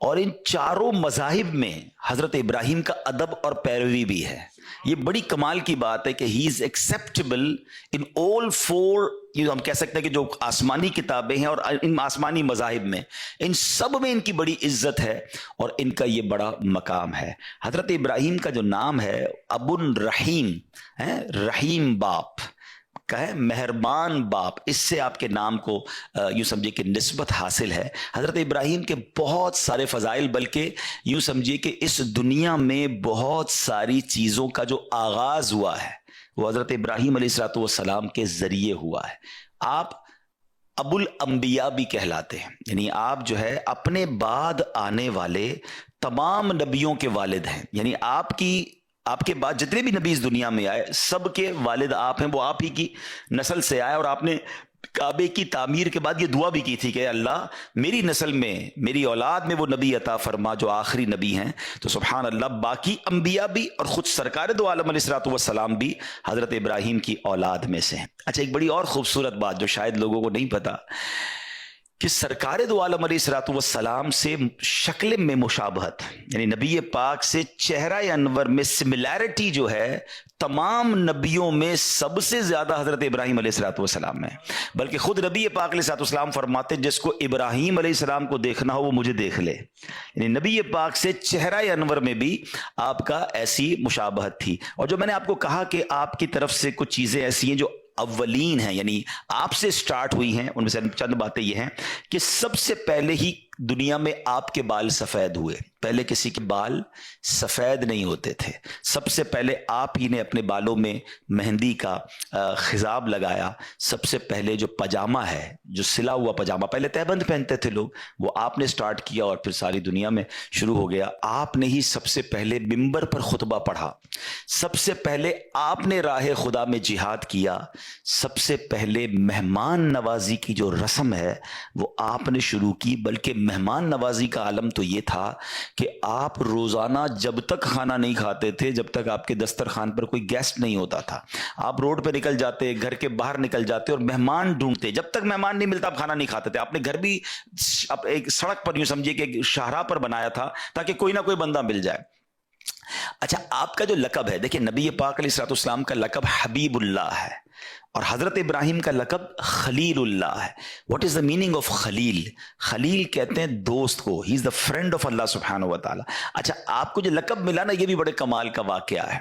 اور ان چاروں مذاہب میں حضرت ابراہیم کا ادب اور پیروی بھی ہے. یہ بڑی کمال کی بات ہے کہ ہی is acceptable in all four. ہم کہہ سکتے ہیں کہ جو آسمانی کتابیں ہیں اور ان آسمانی مذاہب میں ان سب میں ان کی بڑی عزت ہے اور ان کا یہ بڑا مقام ہے. حضرت ابراہیم کا جو نام ہے ابو الرحیم ہے، رحیم باپ کا ہے، مہربان باپ، اس سے آپ کے نام کو یوں سمجھے کہ نسبت حاصل ہے. حضرت ابراہیم کے بہت سارے فضائل، بلکہ یوں سمجھیے کہ اس دنیا میں بہت ساری چیزوں کا جو آغاز ہوا ہے وہ حضرت ابراہیم علیہ الصلوۃ والسلام کے ذریعے ہوا ہے. آپ ابو الانبیاء بھی کہلاتے ہیں، یعنی آپ جو ہے اپنے بعد آنے والے تمام نبیوں کے والد ہیں. یعنی آپ کے بعد جتنے بھی نبی اس دنیا میں آئے سب کے والد آپ ہیں، وہ آپ ہی کی نسل سے آئے. اور آپ نے کعبے کی تعمیر کے بعد یہ دعا بھی کی تھی کہ اللہ میری نسل میں، میری اولاد میں وہ نبی عطا فرما جو آخری نبی ہیں. تو سبحان اللہ، باقی انبیاء بھی اور خود سرکار دو عالم علیہ الصلوۃ والسلام بھی حضرت ابراہیم کی اولاد میں سے ہیں. اچھا، ایک بڑی اور خوبصورت بات جو شاید لوگوں کو نہیں پتا کہ سرکار دو عالم علیہ الصلوۃ والسلام سے شکل میں مشابہت، یعنی نبی پاک سے چہرہ انور میں سملیرٹی جو ہے تمام نبیوں میں سب سے زیادہ حضرت ابراہیم علیہ الصلوۃ والسلام میں. بلکہ خود نبی پاک علیہ الصلوۃ والسلام فرماتے جس کو ابراہیم علیہ السلام کو دیکھنا ہو وہ مجھے دیکھ لے. یعنی نبی پاک سے چہرہ انور میں بھی آپ کا ایسی مشابہت تھی. اور جو میں نے آپ کو کہا کہ آپ کی طرف سے کچھ چیزیں ایسی ہیں جو اولین ہیں، یعنی آپ سے سٹارٹ ہوئی ہیں، ان میں سے چند باتیں یہ ہیں کہ سب سے پہلے ہی دنیا میں آپ کے بال سفید ہوئے. پہلے کسی کے بال سفید نہیں ہوتے تھے. سب سے پہلے آپ ہی نے اپنے بالوں میں مہندی کا خضاب لگایا. سب سے پہلے جو پاجامہ ہے، جو سلا ہوا پاجامہ، پہلے تہبند پہنتے تھے لوگ، وہ آپ نے سٹارٹ کیا اور پھر ساری دنیا میں شروع ہو گیا. آپ نے ہی سب سے پہلے منبر پر خطبہ پڑھا. سب سے پہلے آپ نے راہ خدا میں جہاد کیا. سب سے پہلے مہمان نوازی کی جو رسم ہے وہ آپ نے شروع کی. بلکہ مہمان نوازی کا عالم تو یہ تھا کہ آپ روزانہ جب تک کھانا نہیں کھاتے تھے جب تک آپ کے دسترخوان پر کوئی گیسٹ نہیں ہوتا تھا. آپ روڈ پہ نکل جاتے، گھر کے باہر نکل جاتے اور مہمان ڈھونڈتے. جب تک مہمان نہیں ملتا آپ کھانا نہیں کھاتے تھے. آپ نے گھر بھی ایک سڑک پر یوں سمجھیے کہ ایک شاہراہ پر بنایا تھا تاکہ کوئی نہ کوئی بندہ مل جائے. اچھا، آپ کا جو لقب ہے، دیکھیں نبی پاک علیہ الصلوۃ والسلام کا لقب حبیب اللہ ہے اور حضرت ابراہیم کا لقب خلیل اللہ ہے. What is the meaning of خلیل؟ خلیل کہتے ہیں دوست کو. ہی از دا فرینڈ آف اللہ سبحانہ و تعالیٰ. اچھا، آپ کو جو لقب ملا نا یہ بھی بڑے کمال کا واقعہ ہے.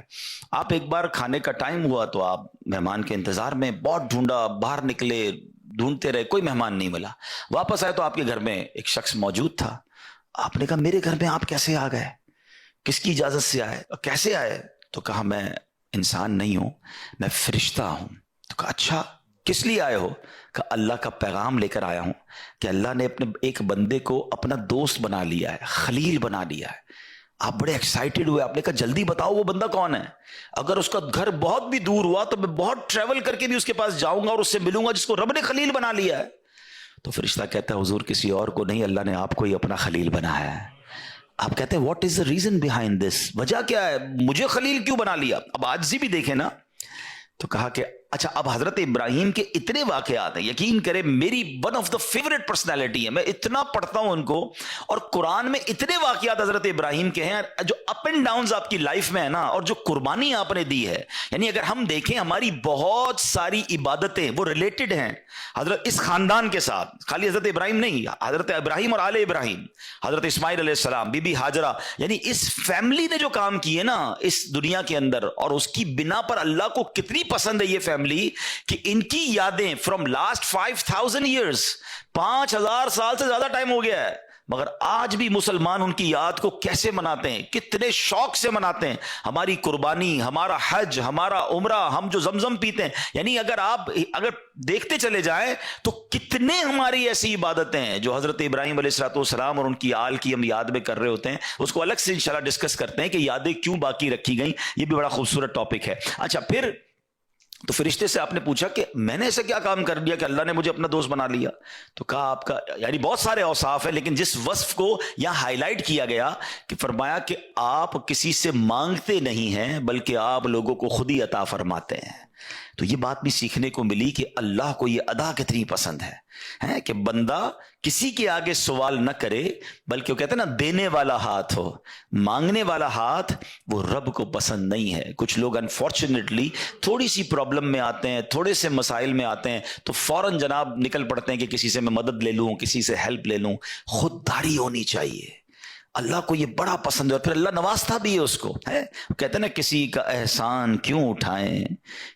آپ ایک بار کھانے کا ٹائم ہوا تو آپ مہمان کے انتظار میں بہت ڈھونڈا، باہر نکلے، ڈھونڈتے رہے، کوئی مہمان نہیں ملا. واپس آئے تو آپ کے گھر میں ایک شخص موجود تھا. آپ نے کہا میرے گھر میں آپ کیسے آ گئے؟ کس کی اجازت سے آئے؟ کیسے آئے؟ تو کہا میں انسان نہیں ہوں، میں فرشتہ ہوں. تو کہا اچھا، کس لیے آئے ہو؟ کہ اللہ کا پیغام لے کر آیا ہوں کہ اللہ نے اپنے ایک بندے کو اپنا دوست بنا لیا ہے، خلیل بنا لیا ہے. آپ بڑے ایکسائٹیڈ ہوئے. آپ نے کہا جلدی بتاؤ وہ بندہ کون ہے؟ اگر اس کا گھر بہت بھی دور ہوا تو میں بہت ٹریول کر کے بھی اس کے پاس جاؤں گا اور اس سے ملوں گا جس کو رب نے خلیل بنا لیا ہے. تو فرشتہ کہتا ہے حضور کسی اور کو نہیں، اللہ نے آپ کو ہی اپنا خلیل بنایا ہے. آپ کہتے ہیں what is the reason behind this? وجہ کیا ہے، مجھے خلیل کیوں بنا لیا؟ اب عاجزی بھی دیکھیں نا. تو کہا کہ اچھا، اب حضرت ابراہیم کے اتنے واقعات ہیں، یقین کریں میری one of the favourite personality ہے. میں اتنا پڑھتا ہوں ان کو، اور قرآن میں اتنے واقعات حضرت ابراہیم کے ہیں جو اپ اینڈ ڈاؤنز آپ کی لائف میں ہے نا، اور جو قربانی آپ نے دی ہے. یعنی اگر ہم دیکھیں ہماری بہت ساری عبادتیں وہ ریلیٹڈ ہیں حضرت اس خاندان کے ساتھ. خالی حضرت ابراہیم نہیں، حضرت ابراہیم اور آل ابراہیم، حضرت اسماعیل علیہ السلام، بی بی ہاجرہ، یعنی اس فیملی نے جو کام کیے نا اس دنیا کے اندر، اور اس کی بنا پر اللہ کو کتنی پسند ہے یہ فیملی کہ ان کی یادیں فرام لاسٹ 5000 ایئرز، 5000 سال سے زیادہ ٹائم ہو گیا ہے، مگر آج بھی مسلمان ان کی یاد کو کیسے مناتے ہیں، کتنے شوق سے مناتے ہیں. ہماری قربانی، ہمارا حج، ہمارا عمرہ، ہم جو زمزم پیتے ہیں، یعنی اگر دیکھتے چلے جائیں تو کتنے ہماری ایسی عبادتیں ہیں جو حضرت ابراہیم علیہ الصلوۃ والسلام اور ان کی آل کی ہم یاد میں کر رہے ہوتے ہیں. اس کو الگ سے انشاءاللہ ڈسکس کرتے ہیں کہ یادیں کیوں باقی رکھی گئیں. یہ بھی بڑا خوبصورت ٹاپک ہے. اچھا، پھر تو فرشتے سے آپ نے پوچھا کہ میں نے ایسا کیا کام کر دیا کہ اللہ نے مجھے اپنا دوست بنا لیا؟ تو کہا آپ کا یعنی بہت سارے اوصاف ہیں، لیکن جس وصف کو یہاں ہائی لائٹ کیا گیا کہ فرمایا کہ آپ کسی سے مانگتے نہیں ہیں بلکہ آپ لوگوں کو خود ہی عطا فرماتے ہیں. تو یہ بات بھی سیکھنے کو ملی کہ اللہ کو یہ ادا کتنی پسند ہے کہ بندہ کسی کے آگے سوال نہ کرے، بلکہ وہ کہتے ہیں نا دینے والا ہاتھ ہو، مانگنے والا ہاتھ وہ رب کو پسند نہیں ہے۔ کچھ لوگ انفارچونیٹلی تھوڑی سی پرابلم میں آتے ہیں، تھوڑے سے مسائل میں آتے ہیں تو فوراً جناب نکل پڑتے ہیں کہ کسی سے میں مدد لے لوں، کسی سے ہیلپ لے لوں۔ خودداری ہونی چاہیے، اللہ کو یہ بڑا پسند ہے، اور پھر اللہ نوازتا بھی ہے اس کو، کہتے ہیں نا کسی کا احسان کیوں اٹھائیں،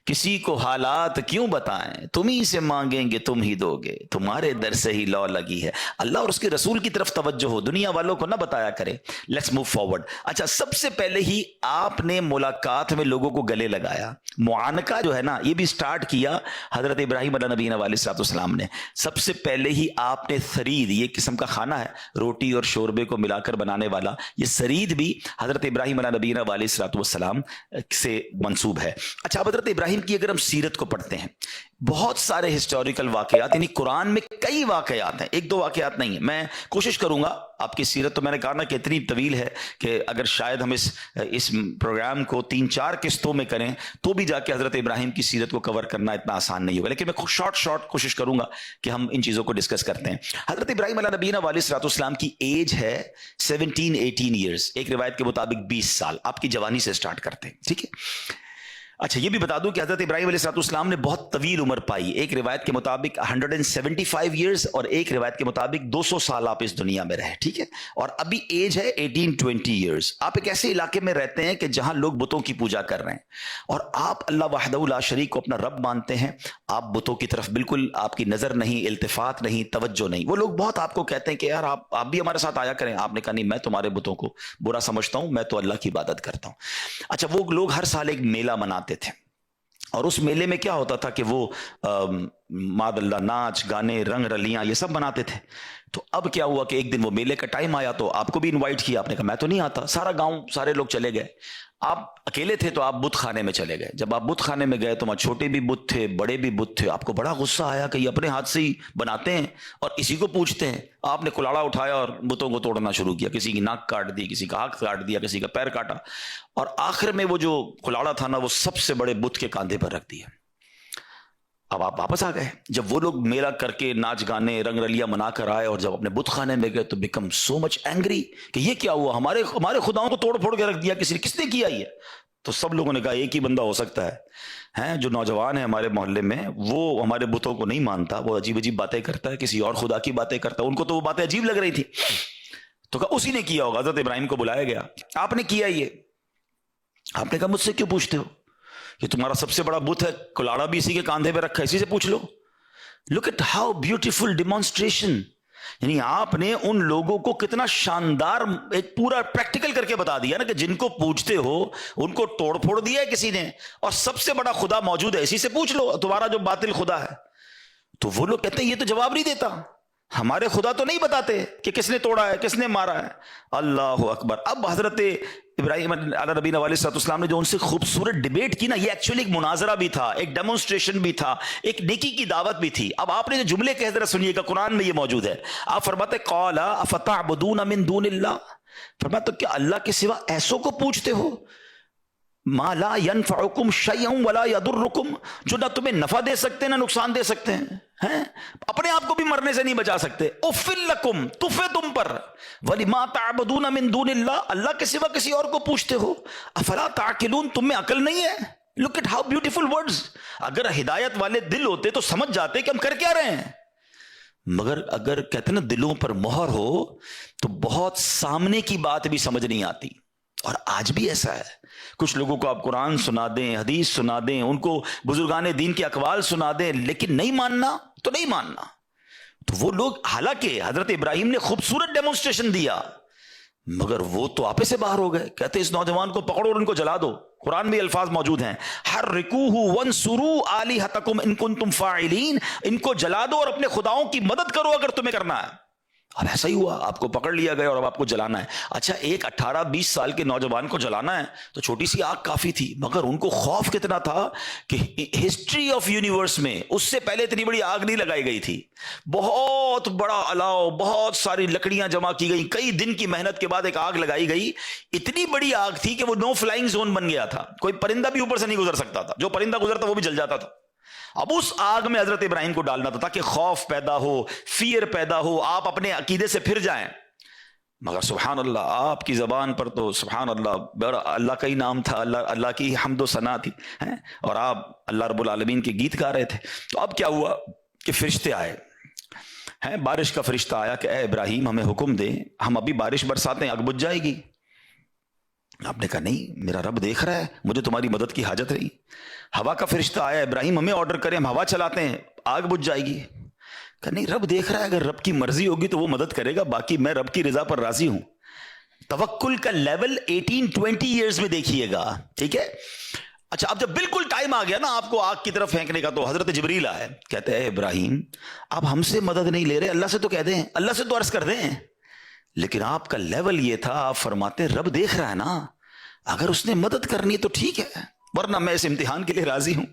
کسی کو حالات کیوں بتائیں، تم ہی سے مانگیں گے تم ہی دو گے، تمہارے در سے ہی لو لگی ہے۔ اللہ اور اس کے رسول کی طرف توجہ ہو، دنیا والوں کو نہ بتایا کرے۔ Let's move forward. اچھا، سب سے پہلے ہی آپ نے ملاقات میں لوگوں کو گلے لگایا، معانقہ جو ہے نا یہ بھی سٹارٹ کیا حضرت ابراہیم علیہ نبینا علیہ السلام نے۔ سب سے پہلے ہی آپ نے ثرید، یہ قسم کا کھانا ہے روٹی اور شوربے کو ملا کر بنانے والا، یہ ثرید بھی حضرت ابراہیم علیہ نبینا علیہ السلام سے منسوب ہے۔ اچھا، اب حضرت ابراہیم کی اگر ہم سیرت کو پڑھتے ہیں، بہت سارے ہسٹوریکل واقعات، یعنی قرآن میں کئی واقعات ہیں، ایک دو واقعات نہیں ہیں۔ میں کوشش کروں گا، آپ کی سیرت تو میں نے کہا نا کہ اتنی طویل ہے کہ اگر شاید ہم اس پروگرام کو 3-4 قسطوں میں کریں تو بھی جا کے حضرت ابراہیم کی سیرت کو کور کرنا اتنا آسان نہیں ہوگا، لیکن میں شارٹ کوشش کروں گا کہ ہم ان چیزوں کو ڈسکس کرتے ہیں۔ حضرت ابراہیم علیہ نبینا علیہ السلام کی ایج ہے 17-18 ایئرز، ایک روایت کے مطابق 20 سال، آپ کی جوانی سے سٹارٹ کرتے ہیں، ٹھیک ہے۔ اچھا، یہ بھی بتا دوں کہ حضرت ابراہیم علیہ السلام نے بہت طویل عمر پائی، ایک روایت کے مطابق 175 ایئرز اور ایک روایت کے مطابق 200 سال آپ اس دنیا میں رہے، ٹھیک ہے۔ اور ابھی ایج ہے 18-20 ایئرز۔ آپ ایک ایسے علاقے میں رہتے ہیں کہ جہاں لوگ بتوں کی پوجا کر رہے ہیں، اور آپ اللہ وحدہ لا شریک کو اپنا رب مانتے ہیں، آپ بتوں کی طرف بالکل آپ کی نظر نہیں، التفات نہیں، توجہ نہیں۔ وہ لوگ بہت آپ کو کہتے ہیں کہ یار آپ بھی ہمارے ساتھ آیا کریں، آپ نے کہا نہیں، میں تمہارے بتوں کو برا سمجھتا ہوں، میں تو اللہ کی عبادت کرتا ہوں۔ اچھا، وہ لوگ ہر سال ایک میلہ مناتے تھے، اور اس میلے میں کیا ہوتا تھا کہ وہ ماد اللہ ناچ گانے رنگ رلیاں یہ سب بناتے تھے۔ تو اب کیا ہوا کہ ایک دن وہ میلے کا ٹائم آیا تو آپ کو بھی انوائٹ کیا، آپ نے کہا میں تو نہیں آتا، سارا گاؤں سارے لوگ چلے گئے، آپ اکیلے تھے تو آپ بت خانے میں چلے گئے۔ جب آپ بت خانے میں گئے تو وہاں چھوٹے بھی بت تھے، بڑے بھی بت تھے، آپ کو بڑا غصہ آیا کہ یہ اپنے ہاتھ سے ہی بناتے ہیں اور اسی کو پوچھتے ہیں۔ آپ نے کلاڑا اٹھایا اور بتوں کو توڑنا شروع کیا، کسی کی ناک کاٹ دی، کسی کا ہاتھ کاٹ دیا، کسی کا پیر کاٹا، اور آخر میں وہ جو کلاڑا تھا نا وہ سب سے بڑے بت کے کاندھے پر رکھ دیا۔ اب آپ واپس آ گئے، جب وہ لوگ میلہ کر کے ناچ گانے رنگ رلیاں منا کر آئے اور جب اپنے بت خانے میں گئے تو بیکم سو مچ اینگری کہ یہ کیا ہوا، ہمارے خداؤں کو توڑ پھوڑ کے رکھ دیا، کس نے کیا یہ؟ تو سب لوگوں نے کہا ایک ہی بندہ ہو سکتا ہے جو نوجوان ہے ہمارے محلے میں، وہ ہمارے بتوں کو نہیں مانتا، وہ عجیب عجیب باتیں کرتا ہے، کسی اور خدا کی باتیں کرتا ہے۔ ان کو تو وہ باتیں عجیب لگ رہی تھی، تو کہا اسی نے کیا ہوگا۔ حضرت ابراہیم کو بلایا گیا، آپ نے کیا یہ؟ آپ نے کہا مجھ سے کیوں پوچھتے ہو، یہ تمہارا سب سے بڑا بت ہے، کلاڑا بھی اسی کے کاندھے پہ رکھا ہے، اسی سے پوچھ لو۔ Look at how beautiful demonstration, یعنی آپ نے ان لوگوں کو کتنا شاندار ایک پورا پریکٹیکل کر کے بتا دیا نا کہ جن کو پوچھتے ہو ان کو توڑ پھوڑ دیا ہے کسی نے، اور سب سے بڑا خدا موجود ہے، اسی سے پوچھ لو تمہارا جو باطل خدا ہے۔ تو وہ لوگ کہتے ہیں یہ تو جواب نہیں دیتا، ہمارے خدا تو نہیں بتاتے کہ کس نے توڑا ہے، کس نے مارا ہے۔ اللہ اکبر۔ اب حضرت ابراہیم علیہ نبینا علیہ السلام نے جو ان سے خوبصورت ڈیبیٹ کی نا، یہ ایکچولی ایک مناظرہ بھی تھا، ایک ڈیمونسٹریشن بھی تھا، ایک نیکی کی دعوت بھی تھی۔ اب آپ نے جو جملے کہہ ذرا سنیے گا، قرآن میں یہ موجود ہے۔ آپ فرماتے قال افتعبدون من دون اللہ، فرمایا تو کیا اللہ کے سوا ایسوں کو پوچھتے ہو، ما لا ينفعکم شیئا ولا یضرکم، جو نہ تمہیں نفع دے سکتے نہ نقصان دے سکتے ہیں، اپنے آپ کو بھی مرنے سے نہیں بچا سکتے۔ افل لکم، تف ہے تم پر، ولما تعبدون من دون اللہ، اللہ کے سوا کسی اور کو پوچھتے ہو، افلا تعقلون، تم میں عقل نہیں ہے؟ لک اٹ ہاؤ بیوٹیفل ورڈز۔ اگر ہدایت والے دل ہوتے تو سمجھ جاتے کہ ہم کر کیا رہے ہیں، مگر اگر کہتے ہیں نا دلوں پر مہر ہو تو بہت سامنے کی بات بھی سمجھ نہیں آتی۔ اور آج بھی ایسا ہے، کچھ لوگوں کو آپ قرآن سنا دیں، حدیث سنا دیں، ان کو بزرگان دین کے اقوال سنا دیں، لیکن نہیں ماننا تو نہیں ماننا۔ تو وہ لوگ، حالانکہ حضرت ابراہیم نے خوبصورت ڈیمونسٹریشن دیا، مگر وہ تو آپے سے باہر ہو گئے، کہتے اس نوجوان کو پکڑو اور ان کو جلا دو۔ قرآن میں الفاظ موجود ہیں، حرکوہ وانصروا آلہتکم ان کنتم فاعلین، ان کو جلا دو اور اپنے خداؤں کی مدد کرو اگر تمہیں کرنا ہے۔ اب ایسا ہی ہوا، آپ کو پکڑ لیا گیا اور اب آپ کو جلانا ہے. اچھا ایک 18-20 سال کے نوجوان کو جلانا ہے تو چھوٹی سی آگ کافی تھی، مگر ان کو خوف کتنا تھا کہ ہسٹری آف یونیورس میں اس سے پہلے اتنی بڑی آگ نہیں لگائی گئی تھی. بہت بڑا الاؤ، بہت ساری لکڑیاں جمع کی گئی، کئی دن کی محنت کے بعد ایک آگ لگائی گئی. اتنی بڑی آگ تھی کہ وہ نو فلائنگ زون بن گیا تھا، کوئی پرندہ بھی اوپر سے نہیں گزر سکتا تھا، جو پرندہ گزرتا وہ بھی جل جاتا تھا. اب اس آگ میں حضرت ابراہیم کو ڈالنا تھا تاکہ خوف پیدا ہو، فیئر پیدا ہو، آپ اپنے عقیدے سے پھر جائیں. مگر سبحان اللہ، آپ کی زبان پر تو سبحان اللہ اللہ کا ہی نام تھا، اللہ کی حمد و ثنا تھی، اور آپ اللہ رب العالمین کے گیت گا رہے تھے. تو اب کیا ہوا کہ فرشتے آئے، بارش کا فرشتہ آیا کہ اے ابراہیم ہمیں حکم دے، ہم ابھی بارش برساتے ہیں آگ بجھ جائے گی. آپ نے کہا نہیں، میرا رب دیکھ رہا ہے، مجھے تمہاری مدد کی حاجت رہی. ہوا کا فرشتہ آیا، ابراہیم ہمیں آرڈر کریں، ہم ہوا چلاتے ہیں آگ بجھ جائے گی. کہ نہیں، رب دیکھ رہا ہے، اگر رب کی مرضی ہوگی تو وہ مدد کرے گا، باقی میں رب کی رضا پر راضی ہوں. توکل کا لیول 18-20 ایئرز میں دیکھیے گا، ٹھیک ہے. اچھا اب جب بالکل ٹائم آ گیا نا آپ کو آگ کی طرف پھینکنے کا، تو حضرت جبریل آئے، کہتے ہیں اے ابراہیم آپ ہم سے مدد نہیں لے رہے، اللہ سے تو کہہ دیں، اللہ سے تو عرض کر دیں. لیکن آپ کا لیول یہ تھا، آپ فرماتے رب دیکھ رہا ہے نا، اگر اس نے مدد کرنی تو ٹھیک ہے، ورنہ میں اس امتحان کے لیے راضی ہوں.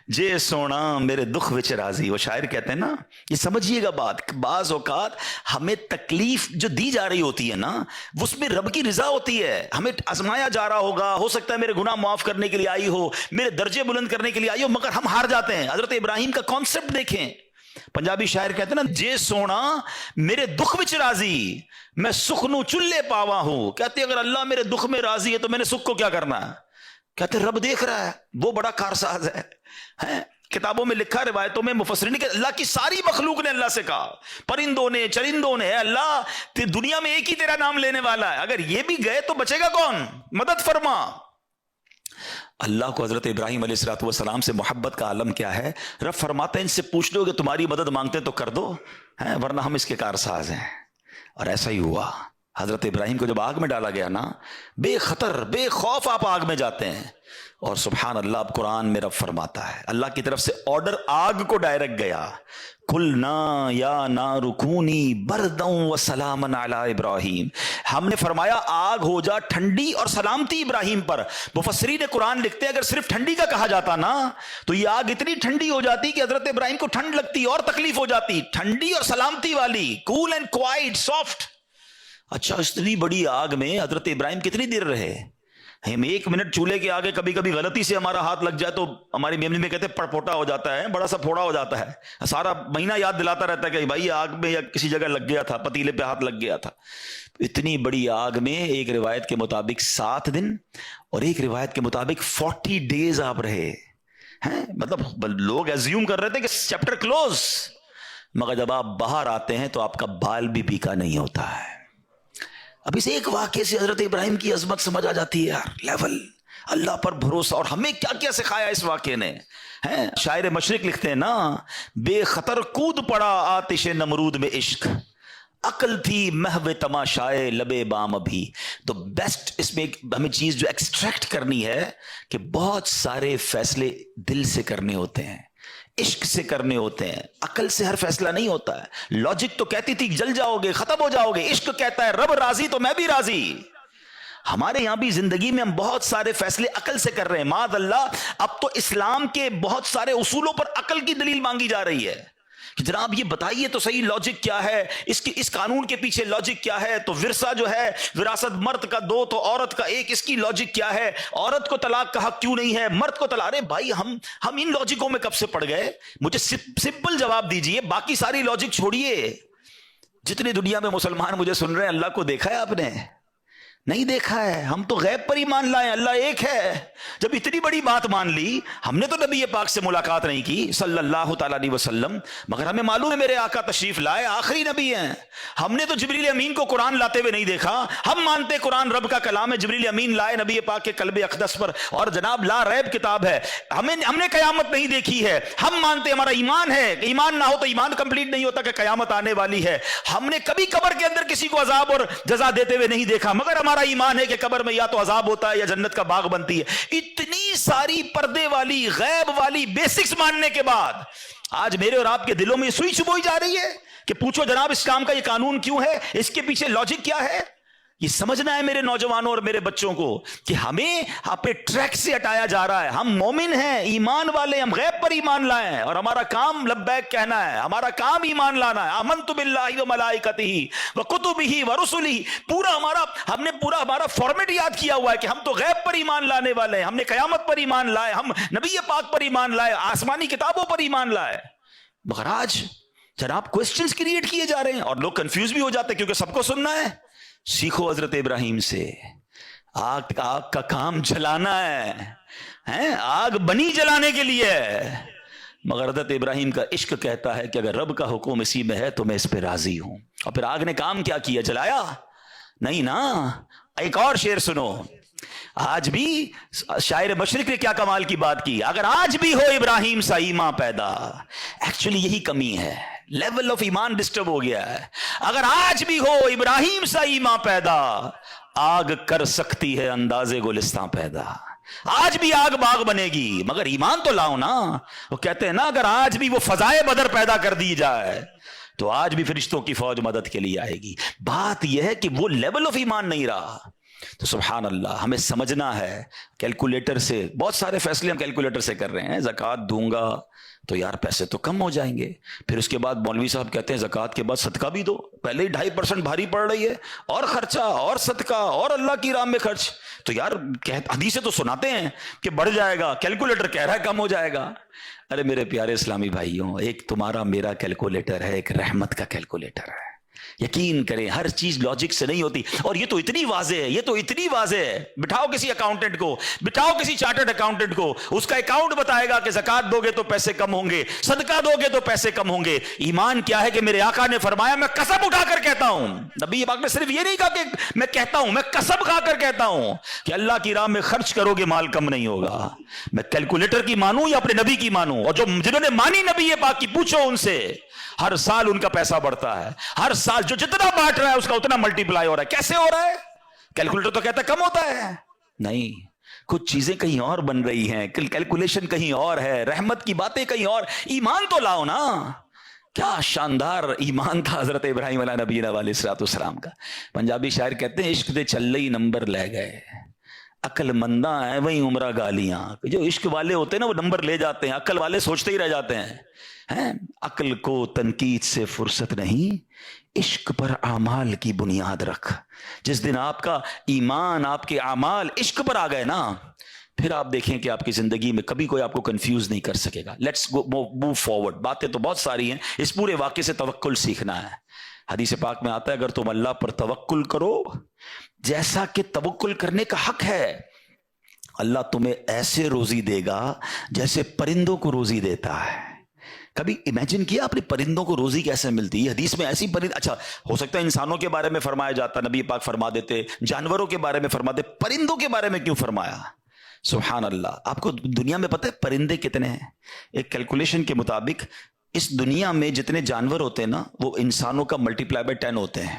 جے سونا میرے دکھ وچ راضی. وہ شاعر کہتے ہیں نا، یہ سمجھیے گا بات، بعض اوقات ہمیں تکلیف جو دی جا رہی ہوتی ہے نا، اس میں رب کی رضا ہوتی ہے. ہمیں آزمایا جا رہا ہوگا، ہو سکتا ہے میرے گناہ معاف کرنے کے لیے آئی ہو، میرے درجے بلند کرنے کے لیے آئی ہو، مگر ہم ہار جاتے ہیں. حضرت ابراہیم کا کانسیپٹ دیکھیں. پنجابی شاعر کہتے ہیں نا، جے سونا میرے دکھ وچ راضی، میں سکھ نو چلے پاوا ہوں. کہتے ہیں اگر اللہ میرے دکھ میں راضی ہے تو میں نے سکھ کو کیا کرنا ہے. کہتے ہیں رب دیکھ رہا ہے، وہ بڑا کارساز ہے. کتابوں میں لکھا، روایتوں میں مفسرین کہ اللہ کی ساری مخلوق نے اللہ سے کہا، پرندوں نے، چرندوں نے، اللہ دنیا میں ایک ہی تیرا نام لینے والا ہے، اگر یہ بھی گئے تو بچے گا کون، مدد فرما. اللہ کو حضرت ابراہیم علیہ السلام سے محبت کا عالم کیا ہے. رب فرماتے ہیں ان سے پوچھ لو کہ تمہاری مدد مانگتے تو کر دو، ورنہ ہم اس کے کارساز ہیں. اور ایسا ہی ہوا. حضرت ابراہیم کو جب آگ میں ڈالا گیا نا، بے خطر بے خوف آپ آگ میں جاتے ہیں. اور سبحان اللہ، اب قرآن میں رب فرماتا ہے، اللہ کی طرف سے آرڈر آگ کو ڈائریکٹ گیا، قلنا یا نار کونی بردا وسلاما علی ابراہیم. ہم نے فرمایا آگ ہو جا ٹھنڈی اور سلامتی ابراہیم پر. مفسرین قرآن لکھتے ہیں اگر صرف ٹھنڈی کا کہا جاتا نا تو یہ آگ اتنی ٹھنڈی ہو جاتی کہ حضرت ابراہیم کو ٹھنڈ لگتی اور تکلیف ہو جاتی. ٹھنڈی اور سلامتی والی، کول اینڈ کوائٹ، سافٹ. اچھا اتنی بڑی آگ میں حضرت ابراہیم کتنی دیر رہے. ہم 1 منٹ چولہے کے آگے کبھی کبھی غلطی سے ہمارا ہاتھ لگ جائے تو ہماری میموری میں کہتے ہیں پڑپوٹا ہو جاتا ہے، بڑا سا پھوڑا ہو جاتا ہے، سارا مہینہ یاد دلاتا رہتا ہے کہ بھائی آگ میں یا کسی جگہ لگ گیا تھا، پتیلے پہ ہاتھ لگ گیا تھا. اتنی بڑی آگ میں ایک روایت کے مطابق 7 دن اور ایک روایت کے مطابق 40 ڈیز آپ رہے ہیں. مطلب لوگ ایزیوم کر رہے تھے کہ چیپٹر کلوز، مگر جب آپ باہر آتے ہیں تو آپ کا بال بھی پیکا نہیں ہوتا ہے. اب اس ایک واقعے سے حضرت ابراہیم کی عظمت سمجھ آ جاتی ہے یار، لیول، اللہ پر بھروسہ. اور ہمیں کیا کیا سکھایا اس واقعے نے. شاعر مشرق لکھتے ہیں نا، بے خطر کود پڑا آتش نمرود میں عشق، عقل تھی محو تماشائے لبے بام ابھی. تو بیسٹ اس میں ہمیں چیز جو ایکسٹریکٹ کرنی ہے کہ بہت سارے فیصلے دل سے کرنے ہوتے ہیں، عشق سے کرنے ہوتے ہیں. عقل سے ہر فیصلہ نہیں ہوتا ہے. لاجک تو کہتی تھی جل جاؤ گے، ختم ہو جاؤ گے. عشق کہتا ہے رب راضی تو میں بھی راضی. ہمارے یہاں بھی زندگی میں ہم بہت سارے فیصلے عقل سے کر رہے ہیں. معاذ اللہ، اب تو اسلام کے بہت سارے اصولوں پر عقل کی دلیل مانگی جا رہی ہے کہ جناب یہ بتائیے تو صحیح لاجک کیا ہے، اس قانون کے پیچھے لاجک کیا ہے. تو ورثہ جو ہے، وراثت مرد کا 2 تو عورت کا 1، اس کی لاجک کیا ہے. عورت کو طلاق کا حق کیوں نہیں ہے، مرد کو طلاق. ارے بھائی ہم ان لاجکوں میں کب سے پڑ گئے. مجھے سمپل جواب دیجئے، باقی ساری لاجک چھوڑیے. جتنی دنیا میں مسلمان مجھے سن رہے ہیں، اللہ کو دیکھا ہے آپ نے؟ نہیں دیکھا ہے. ہم تو غیب پر ایمان لائے، اللہ ایک ہے. جب اتنی بڑی بات مان لی، ہم نے تو نبی پاک سے ملاقات نہیں کی صلی اللہ تعالیٰ علیہ وسلم، مگر ہمیں معلوم ہے میرے آقا تشریف لائے، آخری نبی ہیں. ہم نے تو جبریل امین کو قرآن لاتے ہوئے نہیں دیکھا. ہم مانتے قرآن رب کا کلام ہے، جبریل امین لائے نبی پاک کے قلب اقدس پر، اور جناب لا ریب کتاب ہے. ہم نے قیامت نہیں دیکھی ہے. ہم مانتے، ہمارا ایمان ہے، ایمان نہ ہو تو ایمان کمپلیٹ نہیں ہوتا کہ قیامت آنے والی ہے. ہم نے کبھی قبر کے اندر کسی کو عذاب اور جزا دیتے ہوئے نہیں دیکھا، مگر ہمارا ایمان ہے کہ قبر میں یا تو عذاب ہوتا ہے یا جنت کا باغ بنتی ہے. اتنی ساری پردے والی، غیب والی بیسکس ماننے کے بعد آج میرے اور آپ کے دلوں میں سوئی چبوئی جا رہی ہے کہ پوچھو جناب اسلام کا یہ قانون کیوں ہے, اس کے پیچھے لاجک کیا ہے. یہ سمجھنا ہے میرے نوجوانوں اور میرے بچوں کو کہ ہمیں اپنے ٹریک سے ہٹایا جا رہا ہے. ہم مومن ہیں, ایمان والے, ہم غیب پر ایمان لائے ہیں, اور ہمارا کام لبیک کہنا ہے, ہمارا کام ایمان لانا ہے. آمنت باللہ و ملائکتہ و کتبہ و رسلہ, پورا ہم نے ہمارا فارمیٹ یاد کیا ہوا ہے کہ ہم تو غیب پر ایمان لانے والے ہیں, ہم نے قیامت پر ایمان لائے, ہم نبی پاک پر ایمان لائے, آسمانی کتابوں پر ایمان لائے. مگر آج جناب کوسچنز کریٹ کیے جا رہے ہیں اور لوگ کنفیوز بھی ہو جاتے ہیں کیونکہ سب کو سننا ہے. سیکھو حضرت ابراہیم سے, آگ کا کام جلانا ہے, آگ بنی جلانے کے لیے ہے. مگر حضرت ابراہیم کا عشق کہتا ہے کہ اگر رب کا حکم اسی میں ہے تو میں اس پہ راضی ہوں. اور پھر آگ نے کام کیا کیا, جلایا نہیں نا. ایک اور شعر سنو, آج بھی شاعر مشرق نے کیا کمال کی بات کی, اگر آج بھی ہو ابراہیم سا ایمان پیدا. ایکچولی یہی کمی ہے, لیول آف ایمان ڈسٹرب ہو گیا ہے. اگر آج بھی ہو ابراہیم سا ایمان پیدا, آگ کر سکتی ہے انداز گلستان پیدا. آج بھی آگ باغ بنے گی مگر ایمان تو لاؤ نا. وہ کہتے ہیں نا اگر آج بھی وہ فضائے بدر پیدا کر دی جائے تو آج بھی فرشتوں کی فوج مدد کے لیے آئے گی. بات یہ ہے کہ وہ لیول آف ایمان نہیں رہا. تو سبحان اللہ, ہمیں سمجھنا ہے کیلکولیٹر سے, بہت سارے فیصلے ہم کیلکولیٹر سے کر رہے ہیں. زکوٰۃ دوں گا تو یار پیسے تو کم ہو جائیں گے, پھر اس کے بعد مولوی صاحب کہتے ہیں زکوٰۃ کے بعد صدقہ بھی دو, پہلے ہی 2.5% بھاری پڑ رہی ہے, اور خرچہ اور صدقہ اور اللہ کی راہ میں خرچ. تو یار حدیثیں تو سناتے ہیں کہ بڑھ جائے گا, کیلکولیٹر کہہ رہا ہے کم ہو جائے گا. ارے میرے پیارے اسلامی بھائیوں, ایک تمہارا میرا کیلکولیٹر ہے, ایک رحمت کا کیلکولیٹر ہے. یقین کریں ہر چیز لاجک سے نہیں ہوتی. اور یہ تو اتنی واضح ہے, یہ تو اتنی واضح ہے, بٹھاؤ کسی اکاؤنٹنٹ کو, بٹھاؤ کسی چارٹرڈ اکاؤنٹنٹ کو, اس کا اکاؤنٹ بتائے گا کہ زکوٰۃ دو گے تو پیسے کم ہوں گے, صدقہ دو گے تو پیسے کم ہوں گے. ایمان کیا ہے کہ میرے آقا نے فرمایا, میں قسم اٹھا کر کہتا ہوں, نبی پاک نے صرف یہ نہیں کہا کہ میں کہتا ہوں, میں قسم کھا کر کہتا ہوں کہ اللہ کی راہ میں خرچ کرو گے مال کم نہیں ہوگا. میں کیلکولیٹر کی مانوں یا اپنے نبی کی مانوں, اور جنہوں نے مانی نبی پاک کی پوچھو ان سے, ہر سال ان کا پیسہ بڑھتا ہے, ہر سال جو جتنا بانٹ رہا ہے اس کا اتنا ملٹی پلائی ہو رہا ہے. کیسے ہو رہا ہے؟ کیلکولیٹر تو کہتا ہے کم ہوتا ہے, نہیں, کچھ چیزیں کہیں اور بن رہی ہیں, کیلکولیشن کہیں اور ہے, رحمت کی باتیں کہیں اور. ایمان تو لاؤ نا. کیا شاندار ایمان تھا حضرت ابراہیم علیہ نبینا علیہ الصلوۃ والسلام کا. پنجابی شاعر کہتے ہیں عشق دے چل ہی نمبر لے گئے, عقل منداں ہیں وہی عمرہ گالیاں. جو عشق والے ہوتے ہیں نا وہ نمبر لے جاتے ہیں, عقل والے سوچتے ہی رہ جاتے ہیں. عقل کو تنقید سے فرصت نہیں, عشق پر اعمال کی بنیاد رکھ. جس دن آپ کا ایمان, آپ کے اعمال عشق پر آ گئے نا, پھر آپ دیکھیں کہ آپ کی زندگی میں کبھی کوئی آپ کو کنفیوز نہیں کر سکے گا. Let's move forward. باتیں تو بہت ساری ہیں, اس پورے واقعے سے توکل سیکھنا ہے. حدیث پاک میں آتا ہے اگر تم اللہ پر توکل کرو جیسا کہ توکل کرنے کا حق ہے, اللہ تمہیں ایسے روزی دے گا جیسے پرندوں کو روزی دیتا ہے. کبھی امیجن کیا آپ نے پرندوں کو روزی کیسے ملتی ہے؟ حدیث میں ایسی پرند, اچھا ہو سکتا ہے انسانوں کے بارے میں فرمایا جاتا, نبی پاک فرما دیتے, جانوروں کے بارے میں فرما دے, پرندوں کے بارے میں کیوں فرمایا؟ سبحان اللہ. آپ کو دنیا میں پتہ ہے پرندے کتنے ہیں؟ ایک کیلکولیشن کے مطابق اس دنیا میں جتنے جانور ہوتے ہیں نا وہ انسانوں کا ملٹیپلائی بائی 10 ہوتے ہیں.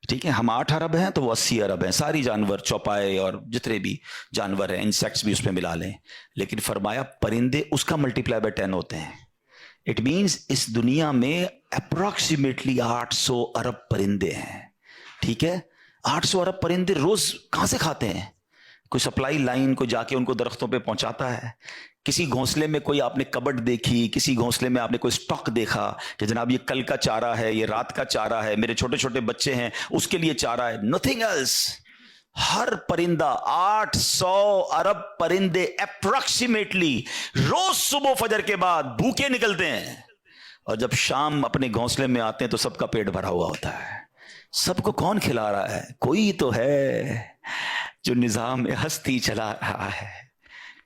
ٹھیک ہے, ہم 8 ارب ہیں تو وہ 80 ارب ہیں, ساری جانور, چوپائے اور جتنے بھی جانور ہیں, انسیکٹس بھی اس میں ملا لیں. لیکن فرمایا پرندے اس کا ملٹیپلائی بائی 10 ہوتے ہیں. اٹ مینس اس دنیا میں اپروکسیمیٹلی 800 ارب پرندے ہیں. ٹھیک ہے, 800 ارب پرندے روز کہاں سے کھاتے ہیں؟ کوئی سپلائی لائن کو جا کے ان کو درختوں پہ پہنچاتا ہے. کسی گھونسلے میں کوئی آپ نے کبڈ دیکھی, کسی گھونسلے میں آپ نے کوئی سٹاک دیکھا کہ جناب یہ کل کا چارہ ہے, یہ رات کا چارہ ہے, میرے چھوٹے چھوٹے بچے ہیں اس کے لیے چارہ ہے. Nothing else. ہر پرندہ 800 ارب پرندے اپروکسیمیٹلی روز صبح فجر کے بعد بھوکے نکلتے ہیں, اور جب شام اپنے گھونسلے میں آتے ہیں تو سب کا پیٹ بھرا ہوا ہوتا ہے. سب کو کون کھلا رہا ہے؟ کوئی تو ہے جو نظام ہستی چلا رہا ہے,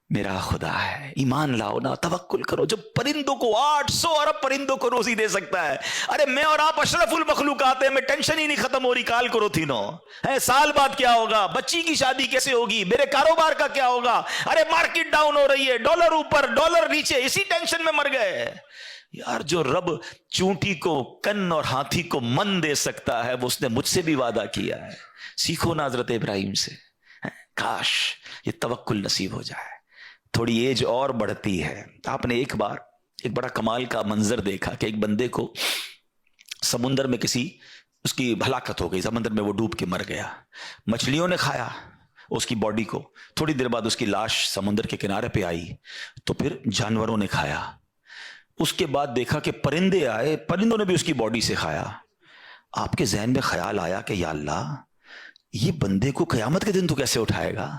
میرا خدا ہے. ایمان لاؤ نا, توکل کرو. جب پرندوں کو 800 ارب پرندوں کو روزی دے سکتا ہے, ارے میں اور آپ اشرف المخلوقات ہیں, میں ٹینشن ہی نہیں ختم ہو رہی کال کرو تھی نو ہے, سال بعد کیا ہوگا, بچی کی شادی کیسے ہوگی, میرے کاروبار کا کیا ہوگا, ارے مارکیٹ ڈاؤن ہو رہی ہے, ڈالر اوپر ڈالر نیچے, اسی ٹینشن میں مر گئے. یار جو رب چونٹی کو کن اور ہاتھی کو من دے سکتا ہے وہ اس نے مجھ سے بھی وعدہ کیا ہے. سیکھو نا حضرت ابراہیم سے, کاش یہ توکل نصیب ہو جائے. تھوڑی ایج اور بڑھتی ہے. آپ نے ایک بار ایک بڑا کمال کا منظر دیکھا کہ ایک بندے کو سمندر میں کسی اس کی ہلاکت ہو گئی، سمندر میں وہ ڈوب کے مر گیا، مچھلیوں نے کھایا اس کی باڈی کو، تھوڑی دیر بعد اس کی لاش سمندر کے کنارے پہ آئی تو پھر جانوروں نے کھایا، اس کے بعد دیکھا کہ پرندے آئے، پرندوں نے بھی اس کی باڈی سے کھایا۔ آپ کے ذہن میں خیال آیا کہ یا اللہ، یہ بندے کو قیامت کے دن تو کیسے اٹھائے گا؟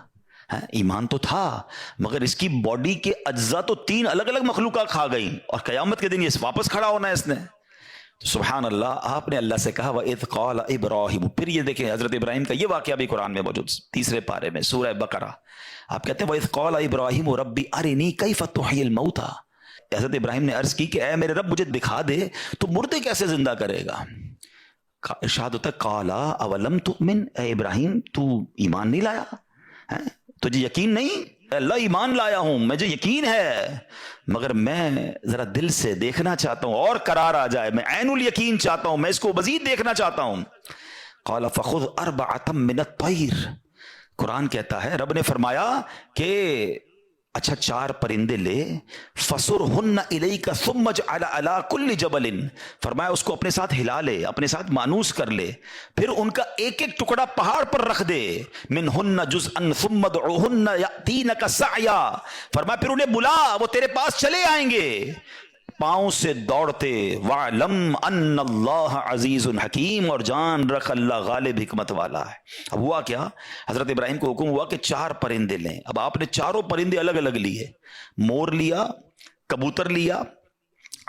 ایمان تو تھا مگر اس کی باڈی کے اجزاء تو 3 الگ الگ مخلوقات کھا گئیں، اور قیامت کے دن یہ واپس کھڑا ہونا ہے اس نے۔ سبحان اللہ، آپ نے اللہ سے کہا وَإِذْ قَالَ إِبْرَاهِيمُ، پھر یہ دیکھیں حضرت ابراہیم کا یہ واقعہ بھی قرآن میں موجود 3 پارے میں سورہ بقرہ۔ آپ کہتے ہیں وَإِذْ قَالَ إِبْرَاهِيمُ رَبِّ أَرِنِي كَيْفَ تُحْيِي الْمَوْتَى، حضرت ابراہیم نے عرض کی کہ اے میرے رب مجھے دکھا دے تو مردے کیسے زندہ کرے گا۔ ارشاد ہوتا ہے قَالَ أَوَلَمْ تُؤْمِنْ، اے ابراہیم تو ایمان نہیں لایا؟ تجھے یقین نہیں؟ اللہ ایمان لایا ہوں، مجھے یقین ہے مگر میں ذرا دل سے دیکھنا چاہتا ہوں اور قرار آ جائے، میں عین الیقین چاہتا ہوں، میں اس کو مزید دیکھنا چاہتا ہوں۔ قال فخذ 4 من الطیر، قرآن کہتا ہے رب نے فرمایا کہ اچھا 4 پرندے لے، فَصُرْهُنَّ إِلَيْكَ ثُمَّ اجْعَلْ عَلَىٰ كُلِّ جَبَلٍ، فرمایا اس کو اپنے ساتھ ہلا لے، اپنے ساتھ مانوس کر لے، پھر ان کا ایک ایک ٹکڑا پہاڑ پر رکھ دے، مِنْهُنَّ جُزْءًا ثُمَّ ادْعُوهُنَّ يَأْتِينَكَ سَعْيًا، فرمایا پھر انہیں بلا، وہ تیرے پاس چلے آئیں گے پاؤں سے دوڑتے، وَعْلَمْ أَنَّ اللَّهَ عَزِيزٌ حَكِيمٌ، اور جان رکھ اللہ غالب حکمت والا ہے۔ اب ہوا کیا، حضرت ابراہیم کو حکم ہوا کہ 4 پرندے لیں۔ اب آپ نے 4 پرندے الگ الگ لیے، مور لیا، کبوتر لیا،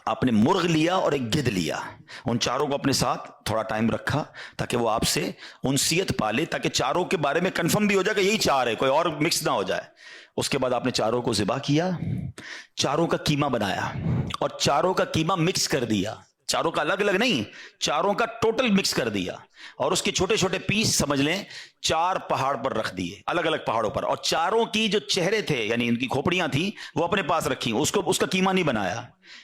آپ نے مرغ لیا اور ایک گدھ لیا، ان 4 کو اپنے ساتھ تھوڑا ٹائم رکھا تاکہ وہ آپ سے انسیت پالے، تاکہ 4 کے بارے میں کنفرم بھی ہو جائے کہ یہی 4 ہے، کوئی اور مکس نہ ہو جائے۔ اس کے بعد آپ نے 4 کو ذبح کیا، 4 کا قیمہ بنایا اور 4 کا قیمہ مکس کر دیا، 4 کا الگ الگ نہیں، 4 کا ٹوٹل مکس کر دیا، اور اس کے چھوٹے چھوٹے پیس سمجھ لیں 4 پہاڑ پر رکھ دیے، الگ الگ پہاڑوں پر، اور 4 کی جو چہرے تھے یعنی ان کی کھوپڑیاں تھیں وہ اپنے پاس رکھی، اس کا قیمہ نہیں بنایا،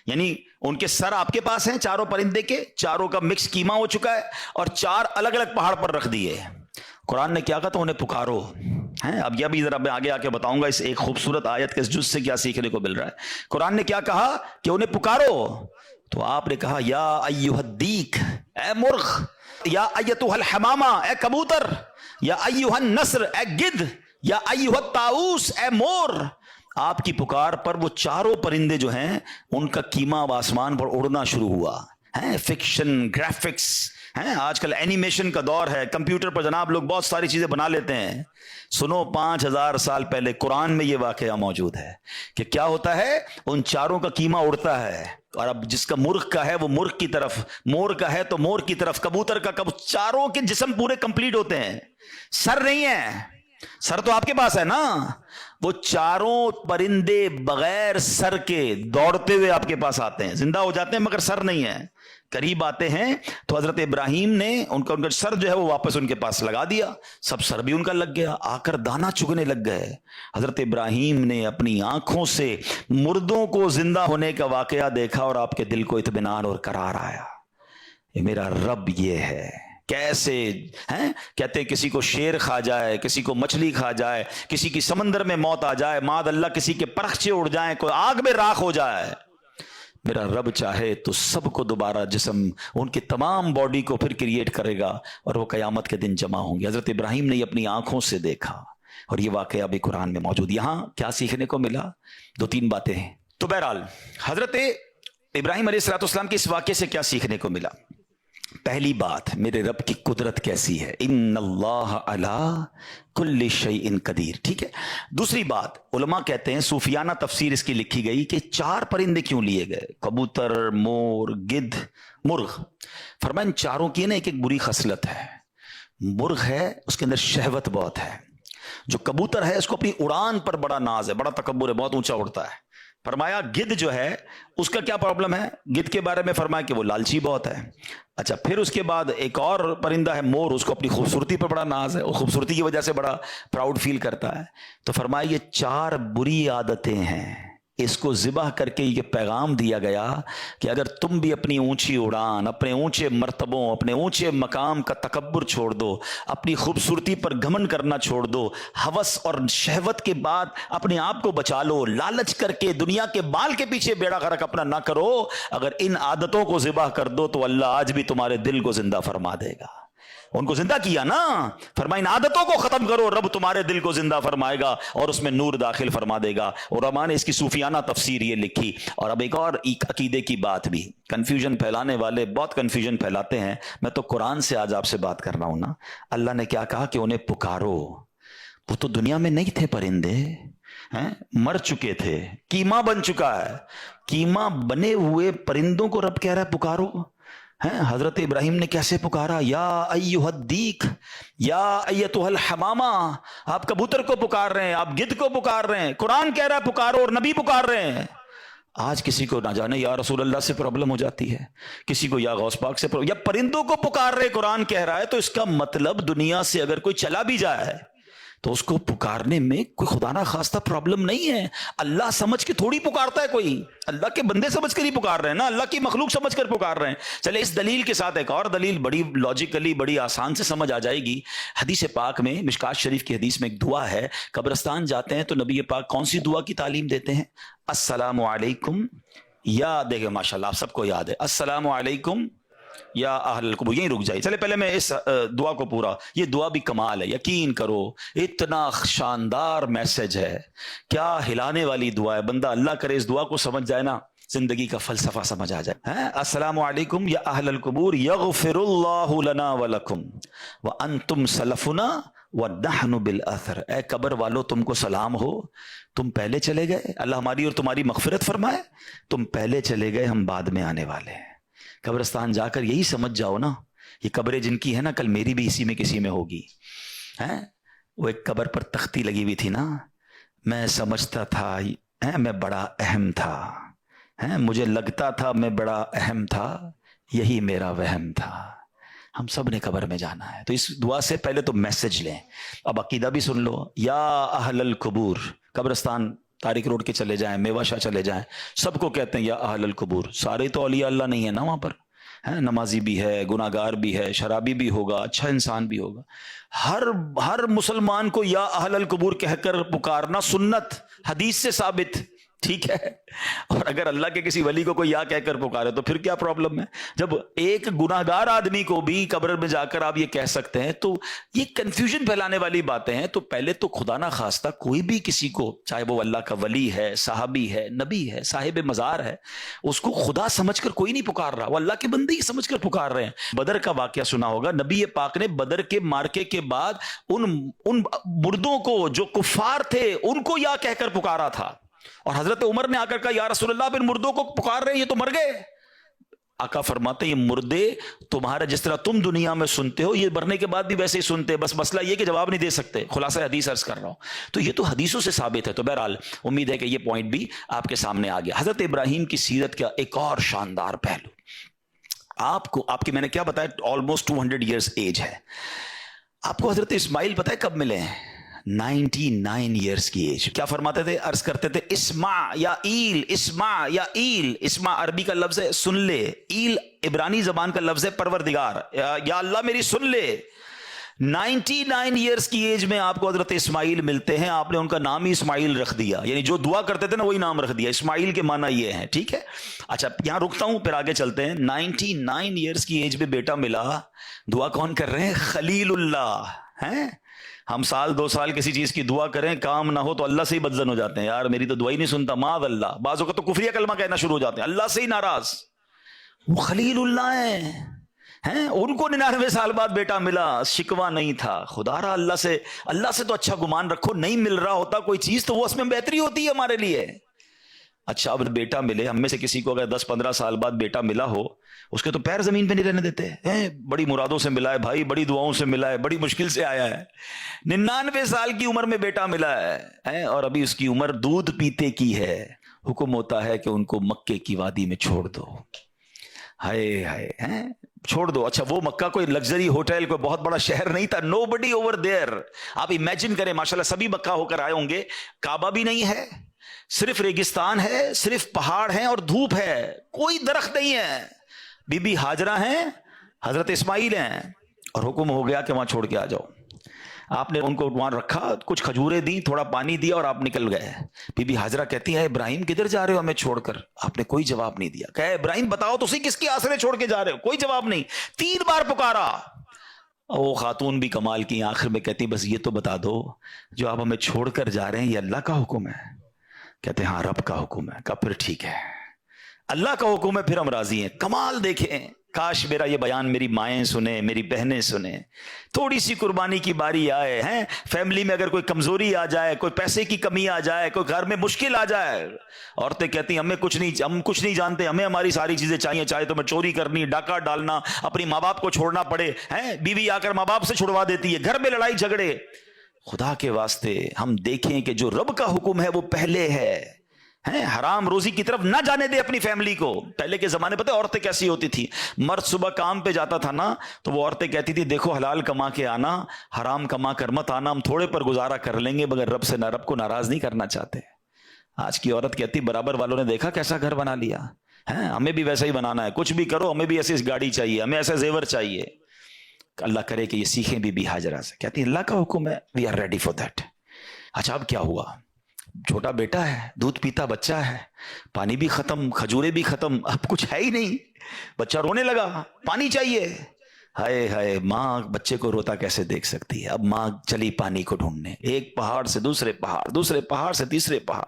یعنی ان کے سر آپ کے پاس ہیں 4 پرندے کے، 4 کا مکس قیمہ ہو چکا ہے، اور 4 الگ الگ پہاڑ پر رکھ دیے۔ قرآن نے کیا کہا تو انہیں پکارو ہیں، اب یہ بھی ذرا میں آگے آ کے بتاؤں گا اس ایک خوبصورت آیت کے اس جز سے کیا سیکھنے کو مل رہا ہے۔ قرآن نے کیا کہا کہ انہیں پکارو، تو آپ نے کہا یا ایھا الدیک، اے مرغ، یا ایتھا الحمامہ، اے کبوتر، یا ایھا النسر، اے گدھ، یا ایھا الطاؤس، اے مور۔ آپ کی پکار پر وہ 4 پرندے جو ہیں ان کا قیمہ اب آسمان پر اڑنا شروع ہوا ہے۔ فکشن، گرافکس ہیں، آج کل اینیمیشن کا دور ہے، کمپیوٹر پر جناب لوگ بہت ساری چیزیں بنا لیتے ہیں۔ سنو 5000 سال پہلے قرآن میں یہ واقعہ موجود ہے کہ کیا ہوتا ہے، ان 4 کا قیمہ اڑتا ہے، اور اب جس کا مرغ کا ہے وہ مرغ کی طرف، مور کا ہے تو مور کی طرف، کبوتر کا 4 کے جسم پورے کمپلیٹ ہوتے ہیں، سر نہیں ہے، سر تو آپ کے پاس ہے نا، وہ 4 پرندے بغیر سر کے دوڑتے ہوئے آپ کے پاس آتے ہیں، زندہ ہو جاتے ہیں مگر سر نہیں ہے، قریب آتے ہیں تو حضرت ابراہیم نے ان کا سر جو ہے وہ واپس ان کے پاس لگا دیا، سب سر بھی ان کا لگ گیا، آ کر دانا چگنے لگ گئے۔ حضرت ابراہیم نے اپنی آنکھوں سے مردوں کو زندہ ہونے کا واقعہ دیکھا اور آپ کے دل کو اطمینان اور قرار آیا، یہ میرا رب یہ ہے۔ کیسے ہیں، کہتے ہیں کسی کو شیر کھا جائے، کسی کو مچھلی کھا جائے، کسی کی سمندر میں موت آ جائے، معاذ اللہ کسی کے پرخچے اڑ جائیں، کوئی آگ میں راکھ ہو جائے، میرا رب چاہے تو سب کو دوبارہ جسم، ان کی تمام باڈی کو پھر کریٹ کرے گا اور وہ قیامت کے دن جمع ہوں گے۔ حضرت ابراہیم نے یہ اپنی آنکھوں سے دیکھا اور یہ واقعہ بھی قرآن میں موجود۔ یہاں کیا سیکھنے کو ملا؟ 2-3 باتیں ہیں۔ تو بہرحال حضرت ابراہیم علیہ السلام کے اس واقعے سے کیا سیکھنے کو ملا؟ پہلی بات، میرے رب کی قدرت کیسی ہے، ان اللہ علی کل شیء قدیر، ٹھیک ہے۔ دوسری بات، علماء کہتے ہیں، صوفیانہ تفسیر اس کی لکھی گئی کہ 4 پرندے کیوں لیے گئے، کبوتر، مور، گدھ، مرغ، فرمایا ان 4 کی نا ایک بری خصلت ہے۔ مرغ ہے اس کے اندر شہوت بہت ہے، جو کبوتر ہے اس کو اپنی اڑان پر بڑا ناز ہے، بڑا تکبر ہے، بہت اونچا اڑتا ہے۔ فرمایا گدھ جو ہے اس کا کیا پرابلم ہے، گدھ کے بارے میں فرمایا کہ وہ لالچی بہت ہے۔ اچھا، پھر اس کے بعد ایک اور پرندہ ہے مور، اس کو اپنی خوبصورتی پر بڑا ناز ہے، اور خوبصورتی کی وجہ سے بڑا پراؤڈ فیل کرتا ہے۔ تو فرمایا یہ 4 بری عادتیں ہیں اس کو ذبح کر کے یہ پیغام دیا گیا کہ اگر تم بھی اپنی اونچی اڑان، اپنے اونچے مرتبوں، اپنے اونچے مقام کا تکبر چھوڑ دو، اپنی خوبصورتی پر گھمنڈ کرنا چھوڑ دو، ہوس اور شہوت کے بعد اپنے آپ کو بچا لو، لالچ کر کے دنیا کے بال کے پیچھے بیڑا غرق اپنا نہ کرو، اگر ان عادتوں کو ذبح کر دو تو اللہ آج بھی تمہارے دل کو زندہ فرما دے گا۔ ان کو زندہ کیا نا، فرمایا ان عادتوں کو ختم کرو، رب تمہارے دل کو زندہ فرمائے گا اور اس میں نور داخل فرما دے گا۔ اور علماء نے اس کی صوفیانہ تفسیر یہ لکھی۔ اور اب ایک اور عقیدے کی بات بھی، کنفیوژن پھیلانے والے بہت کنفیوژن پھیلاتے ہیں، میں تو قرآن سے آج آپ سے بات کر رہا ہوں نا۔ اللہ نے کیا کہا کہ انہیں پکارو، وہ تو دنیا میں نہیں تھے پرندے، مر چکے تھے، کیما بن چکا ہے، کیما بنے ہوئے پرندوں کو رب کہہ رہا ہے پکارو۔ حضرت ابراہیم نے کیسے پکارا، یا ایھا الدیک، یا ایتھا الحمامہ، آپ کبوتر کو پکار رہے ہیں، آپ گدھ کو پکار رہے ہیں، قرآن کہہ رہا ہے پکارو اور نبی پکار رہے ہیں۔ آج کسی کو نہ جانے یا رسول اللہ سے پرابلم ہو جاتی ہے، کسی کو یا غوث پاک سے یا پرندوں کو پکار رہے، قرآن کہہ رہا ہے، تو اس کا مطلب دنیا سے اگر کوئی چلا بھی جائے تو اس کو پکارنے میں کوئی خدا نہ خواستہ پرابلم نہیں ہے۔ اللہ سمجھ کے تھوڑی پکارتا ہے کوئی، اللہ کے بندے سمجھ کر ہی پکار رہے ہیں نا، اللہ کی مخلوق سمجھ کر پکار رہے ہیں۔ چلے اس دلیل کے ساتھ ایک اور دلیل بڑی لاجیکلی بڑی آسان سے سمجھ آ جائے گی۔ حدیث پاک میں، مشکات شریف کی حدیث میں ایک دعا ہے، قبرستان جاتے ہیں تو نبی پاک کون سی دعا کی تعلیم دیتے ہیں؟ السلام علیکم، یا دیکھیں ماشاءاللہ آپ سب کو یاد ہے، السلام علیکم یا اہل القبور، یہیں رک جائے۔ چلے پہلے میں اس دعا کو پورا، یہ دعا بھی کمال ہے، یقین کرو اتنا شاندار میسج ہے، کیا ہلانے والی دعا ہے۔ بندہ اللہ کرے اس دعا کو سمجھ جائے نا، زندگی کا فلسفہ سمجھ آ جائے۔ السلام علیکم یا اہل القبور یغفر اللہ لنا ولکم وانتم سلفنا ونحن بالاثر۔ اے قبر والو تم کو سلام ہو، تم پہلے چلے گئے، اللہ ہماری اور تمہاری مغفرت فرمائے، تم پہلے چلے گئے، ہم بعد میں آنے والے ہیں۔ قبرستان جا کر یہی سمجھ جاؤ نا، یہ قبریں جن کی ہے نا، کل میری بھی اسی میں کسی میں ہوگی۔ وہ ایک قبر پر تختی لگی ہوئی تھی نا، میں سمجھتا تھا میں بڑا اہم تھا، مجھے لگتا تھا میں بڑا اہم تھا، یہی میرا وہم تھا۔ ہم سب نے قبر میں جانا ہے، تو اس دعا سے پہلے تو میسج لیں۔ اب عقیدہ بھی سن لو، یا اہل القبور، قبرستان طارق روڈ کے چلے جائیں، میوہ شاہ چلے جائیں، سب کو کہتے ہیں یا اہل القبور۔ سارے تو اولیاء اللہ نہیں ہے نا وہاں پر، نمازی بھی ہے، گناہ گار بھی ہے، شرابی بھی ہوگا، اچھا انسان بھی ہوگا۔ ہر مسلمان کو یا اہل القبور کہہ کر پکارنا سنت، حدیث سے ثابت، ٹھیک ہے۔ اور اگر اللہ کے کسی ولی کو کوئی یا کہہ کر پکارے تو پھر کیا پرابلم ہے؟ جب ایک گناہ گار آدمی کو بھی قبر میں جا کر آپ یہ کہہ سکتے ہیں، تو یہ کنفیوژن پھیلانے والی باتیں ہیں۔ تو پہلے تو خدا نہ خواستہ کوئی بھی کسی کو، چاہے وہ اللہ کا ولی ہے، صحابی ہے، نبی ہے، صاحب مزار ہے، اس کو خدا سمجھ کر کوئی نہیں پکار رہا، وہ اللہ کے بندے ہی سمجھ کر پکار رہے ہیں۔ بدر کا واقعہ سنا ہوگا، نبی پاک نے بدر کے مارکے کے بعد ان مردوں کو جو کفار تھے ان کو یا کہہ کر پکارا تھا، اور حضرت عمر نے آ کر کہا یا رسول اللہ ان مردوں کو پکار رہے ہیں، یہ تو مر گئے۔ آقا فرماتے ہیں یہ مردے تمہارا جس طرح تم دنیا میں سنتے ہو، یہ مرنے کے بعد بھی ویسے ہی سنتے، بس مسئلہ یہ کہ جواب نہیں دے سکتے۔ خلاصہ حدیث عرض کر رہا ہوں، تو یہ تو حدیثوں سے ثابت ہے۔ تو بہرحال امید ہے کہ یہ پوائنٹ بھی آپ کے سامنے آ گیا۔ حضرت ابراہیم کی سیرت کا ایک اور شاندار پہلو آپ کی میں نے کیا بتایا، آلموسٹ 200 ایئرز ایج ہے۔ آپ کو حضرت اسماعیل پتہ ہے کب ملے ہیں؟ 99 ایئرز کی ایج۔ کیا فرماتے تھے، عرض کرتے تھے اسمع یا ایل، اسمع یا ایل۔ اسمع عربی کا لفظ ہے سن لے، ایل عبرانی زبان کا لفظ ہے پروردگار، یا اللہ میری سن لے۔ 99 ایئرز کی ایج میں آپ کو حضرت اسماعیل ملتے ہیں، آپ نے ان کا نام ہی اسماعیل رکھ دیا، یعنی جو دعا کرتے تھے نا وہی نام رکھ دیا۔ اسماعیل کے معنی یہ ہیں، ٹھیک ہے۔ اچھا یہاں رکتا ہوں، پھر آگے چلتے ہیں۔ 99 ایئرز کی ایج میں بیٹا ملا، دعا کون کر رہے ہیں؟ خلیل اللہ ہیں۔ ہم سال 2 سال کسی چیز کی دعا کریں، کام نہ ہو تو اللہ سے ہی بدزن ہو جاتے ہیں، یار میری تو دعا ہی نہیں سنتا، معاذ اللہ۔ بعضوں کا تو کفریہ کلمہ کہنا شروع ہو جاتے ہیں، اللہ سے ہی ناراض۔ وہ خلیل اللہ ہیں، ان کو 99 سال بعد بیٹا ملا، شکوہ نہیں تھا۔ خدا را اللہ سے تو اچھا گمان رکھو، نہیں مل رہا ہوتا کوئی چیز تو وہ اس میں بہتری ہوتی ہے ہمارے لیے۔ اچھا اب بیٹا ملے، ہم میں سے کسی کو اگر 10-15 سال بعد بیٹا ملا ہو، اس کے تو پیر زمین پہ نہیں رہنے دیتے ہیں، بڑی مرادوں سے ملا ہے بھائی، بڑی دعاؤں سے ملا ہے، بڑی مشکل سے آیا ہے۔ 99 سال کی عمر میں بیٹا ملا ہے، اور ابھی اس کی عمر دودھ پیتے کی ہے۔ حکم ہوتا ہے کہ ان کو مکے کی وادی میں چھوڑ دو، ہائے ہائے، چھوڑ دو۔ اچھا وہ مکہ کوئی لگژری ہوٹل، کوئی بہت بڑا شہر نہیں تھا، نو بڈی اوور دیئر۔ آپ امیجن کریں، ماشاءاللہ سبھی مکہ ہو کر آئے ہوں گے، کعبہ بھی نہیں ہے، صرف ریگستان ہے, صرف پہاڑ ہیں اور دھوپ ہے, کوئی درخت نہیں ہے. بی بی ہاجرہ ہیں, حضرت اسماعیل ہیں, اور حکم ہو گیا کہ وہاں چھوڑ کے آ جاؤ. آپ نے ان کو وہاں رکھا, کچھ کھجوریں دی, تھوڑا پانی دیا اور آپ نکل گئے. بی بی ہاجرہ کہتی ہے ابراہیم کدھر جا رہے ہو ہمیں چھوڑ کر؟ آپ نے کوئی جواب نہیں دیا. کہے ابراہیم بتاؤ تو صحیح کس کے آسرے چھوڑ کے جا رہے ہو؟ کوئی جواب نہیں. 3 بار پکارا. وہ خاتون بھی کمال کی, آخر میں کہتی بس یہ تو بتا دو جو آپ ہمیں چھوڑ کر جا رہے ہیں یہ اللہ کا حکم ہے؟ کہتے ہاں رب کا حکم ہے. کہا پھر ٹھیک ہے, اللہ کا حکم ہے, پھر ہم راضی ہیں. کمال دیکھیں, کاش میرا یہ بیان میری مائیں سنیں, میری بہنیں سنیں. تھوڑی سی قربانی کی باری آئے ہیں, فیملی میں اگر کوئی کمزوری آ جائے, کوئی پیسے کی کمی آ جائے, کوئی گھر میں مشکل آ جائے, عورتیں کہتی ہیں ہم کچھ نہیں جانتے, ہمیں ہماری ساری چیزیں چاہیے, چاہے تو میں چوری کرنی, ڈاکہ ڈالنا, اپنی ماں باپ کو چھوڑنا پڑے ہیں. بیوی آ کر ماں باپ سے چھڑوا دیتی ہے, گھر میں لڑائی جھگڑے. خدا کے واسطے ہم دیکھیں کہ جو رب کا حکم ہے وہ پہلے ہے. حرام روزی کی طرف نہ جانے دے اپنی فیملی کو. پہلے کے زمانے پتہ عورتیں کیسی ہوتی تھی؟ مرد صبح کام پہ جاتا تھا نا, تو وہ عورتیں کہتی تھی دیکھو حلال کما کے آنا, حرام کما کر مت آنا, ہم تھوڑے پر گزارا کر لیں گے مگر رب کو ناراض نہیں کرنا چاہتے. آج کی عورت کہتی برابر والوں نے دیکھا کیسا گھر بنا لیا, ہمیں بھی ویسا ہی بنانا ہے, کچھ بھی کرو ہمیں بھی ایسی گاڑی چاہیے, ہمیں ایسا زیور چاہیے. اللہ کرے کہ یہ سیکھیں بی بی ہاجرہ سے. کہتی اللہ کا حکم ہے, we are ready for that. اچھا اب کیا ہوا؟ چھوٹا بیٹا ہے, دودھ پیتا بچہ ہے, پانی بھی ختم, کھجورے بھی ختم, اب کچھ ہے ہی نہیں. بچہ رونے لگا, پانی چاہیے. ہائے ہائے, ماں بچے کو روتا کیسے دیکھ سکتی ہے؟ اب ماں چلی پانی کو ڈھونڈنے, ایک پہاڑ سے دوسرے پہاڑ, دوسرے پہاڑ سے تیسرے پہاڑ.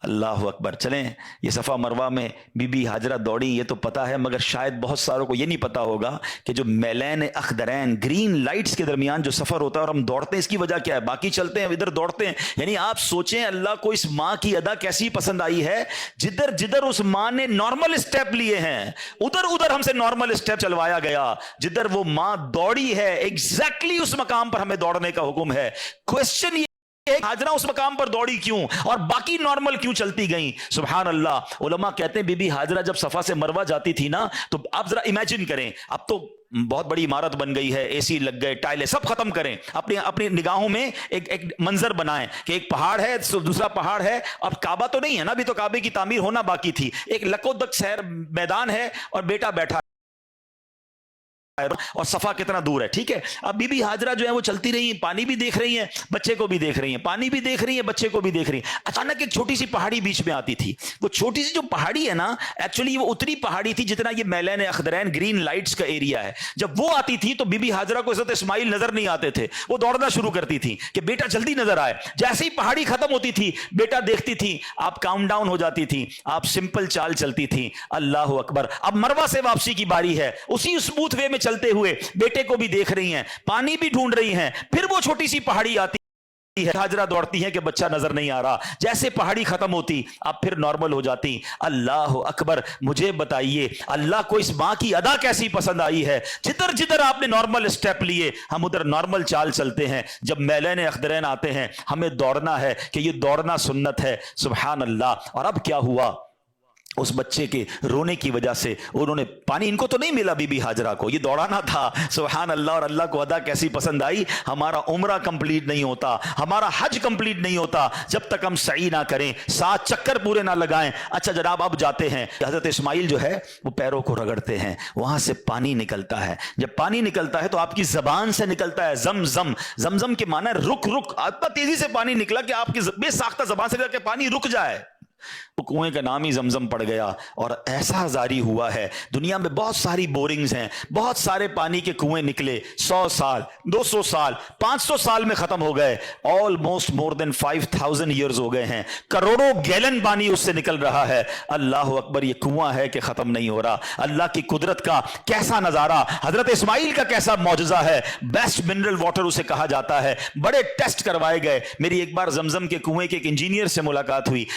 اللہ اکبر. چلیں یہ صفا مروہ میں بی بی ہاجرہ دوڑی, یہ تو پتا ہے, مگر شاید بہت ساروں کو یہ نہیں پتا ہوگا کہ جو میلین اخدرین گرین لائٹس کے درمیان جو سفر ہوتا ہے اور ہم دوڑتے ہیں, اس کی وجہ کیا ہے؟ باقی چلتے ہیں ادھر دوڑتے ہیں. یعنی آپ سوچیں اللہ کو اس ماں کی ادا کیسی پسند آئی ہے, جدھر اس ماں نے نارمل اسٹیپ لیے ہیں ادھر ہم سے نارمل اسٹیپ چلوایا گیا. جدھر وہ ماں دوڑی ہے ایگزیکٹلی اس مقام پر ہمیں دوڑنے کا حکم ہے. کوشچن ہاجرہ اس مقام پر دوڑی کیوں اور باقی نارمل کیوں چلتی گئیں؟ سبحان اللہ. علماء کہتے ہیں بی بی ہاجرہ جب صفا سے مروہ جاتی تھی نا, تو آپ ذرا امیجن کریں, اب تو بہت بڑی عمارت بن گئی ہے, اے سی لگ گئے, ٹائلیں, سب ختم کریں, اپنی نگاہوں میں ایک منظر بنائیں کہ ایک پہاڑ ہے, دوسرا پہاڑ ہے. اب کعبہ تو نہیں ہے نا, ابھی تو کعبے کی تعمیر ہونا باقی تھی. ایک لکودک سیر میدان ہے اور بیٹا بیٹھا اور صفا کتنا دور ہے. ٹھیک ہے, اب بی بی ہاجرہ جو ہے وہ چلتی رہی ہیں, پانی بھی دیکھ رہی ہیں, بچے کو بھی دیکھ رہی ہیں, پانی بھی دیکھ رہی ہیں, بچے کو بھی دیکھ رہی ہیں. اچانک ایک چھوٹی سی پہاڑی بیچ میں آتی تھی. وہ چھوٹی سی جو پہاڑی ہے نا, ایکچولی وہ اتنی پہاڑی تھی جتنا یہ میلین اخدرین گرین لائٹس کا ایریا ہے. جب وہ آتی تھی تو بی بی ہاجرہ کو حضرت اسماعیل نظر نہیں آتے تھے. وہ دوڑنا شروع کرتی تھی کہ بیٹا جلدی نظر آئے. جیسے ہی پہاڑی ختم ہوتی تھی بیٹا دیکھتی تھی, آپ کاؤنٹ ڈاؤن ہو جاتی تھی, آپ سمپل چال چلتی تھی. اللہ اکبر. اب مروہ سے واپسی کی باری ہے, اسی اسموتھ وے میں چلتے ہوئے بیٹے کو بھی دیکھ رہی ہیں, پانی بھی ڈھونڈ رہی ہیں. پھر وہ چھوٹی سی پہاڑی آتی ہے, ہاجرہ دوڑتی ہیں کہ بچہ نظر نہیں آ رہا. جیسے پہاڑی ختم ہوتی اب پھر نارمل ہو جاتی. اللہ اکبر. مجھے بتائیے اللہ کو اس ماں کی ادا کیسی پسند آئی ہے؟ جدھر آپ نے نارمل اسٹیپ لیے ہم ادھر نارمل چال چلتے ہیں. جب میلین اخدرین آتے ہیں ہمیں دوڑنا ہے کہ یہ دوڑنا سنت ہے. سبحان اللہ. اور اب کیا ہوا؟ اس بچے کے رونے کی وجہ سے انہوں نے پانی, ان کو تو نہیں ملا بی بی ہاجرہ کو, یہ دوڑانا تھا. سبحان اللہ. اور اللہ کو ادا کیسی پسند آئی. ہمارا عمرہ کمپلیٹ نہیں ہوتا, ہمارا حج کمپلیٹ نہیں ہوتا جب تک ہم سعی نہ کریں, 7 چکر پورے نہ لگائیں. اچھا جناب اب جاتے ہیں, حضرت اسماعیل جو ہے وہ پیروں کو رگڑتے ہیں, وہاں سے پانی نکلتا ہے. جب پانی نکلتا ہے تو آپ کی زبان سے نکلتا ہے زمزم. زمزم کے معنی ہے رک. اتنا تیزی سے پانی نکلا کہ آپ کی بے ساختہ زبان سے کہ پانی رک جائے. وہ کنویں کا نام ہی زمزم پڑ گیا. اور ایسا جاری ہوا ہے, دنیا میں بہت ساری بورنگز ہیں, بہت سارے پانی کے کنویں نکلے, 100 سال 200 سال 500 سال میں ختم ہو گئے. آلموسٹ مور دین 5000 ایئرز ہو گئے ہیں, کروڑوں گیلن پانی اس سے نکل رہا ہے. اللہ اکبر. یہ کنواں ہے کہ ختم نہیں ہو رہا. اللہ کی قدرت کا کیسا نظارہ, حضرت اسماعیل کا کیسا معجزہ ہے. بیسٹ منرل واٹر اسے کہا جاتا ہے. بڑے ٹیسٹ کروائے گئے. میری ایک بار زمزم کے کنویں کے ایک انجینئر سے ملاقات ہوئی.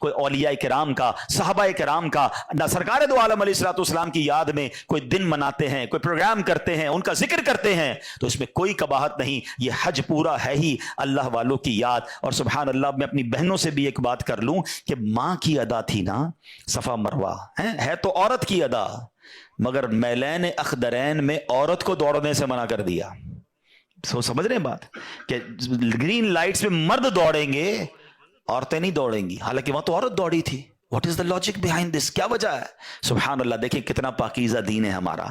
کوئی اولیاء کرام کا, صحابہ کرام کا, نہ سرکار دو عالم علیہ الصلوۃ والسلام کی یاد میں کوئی دن مناتے ہیں, کوئی پروگرام کرتے ہیں, ان کا ذکر کرتے ہیں, تو اس میں کوئی قباحت نہیں. یہ حج پورا ہے ہی اللہ والوں کی یاد. اور سبحان اللہ, میں اپنی بہنوں سے بھی ایک بات کر لوں کہ ماں کی ادا تھی نا صفا مروہ, ہے تو عورت کی ادا, مگر میلین اخدرین میں عورت کو دوڑنے سے منع کر دیا. سمجھ رہے ہیں بات, کہ گرین لائٹس میں مرد دوڑیں گے, عورتیں نہیں دوڑیں گی, حالانکہ وہاں تو عورت دوڑی تھی. What is the logic behind this, کیا وجہ ہے؟ سبحان اللہ, دیکھیں کتنا پاکیزہ دین ہے ہمارا.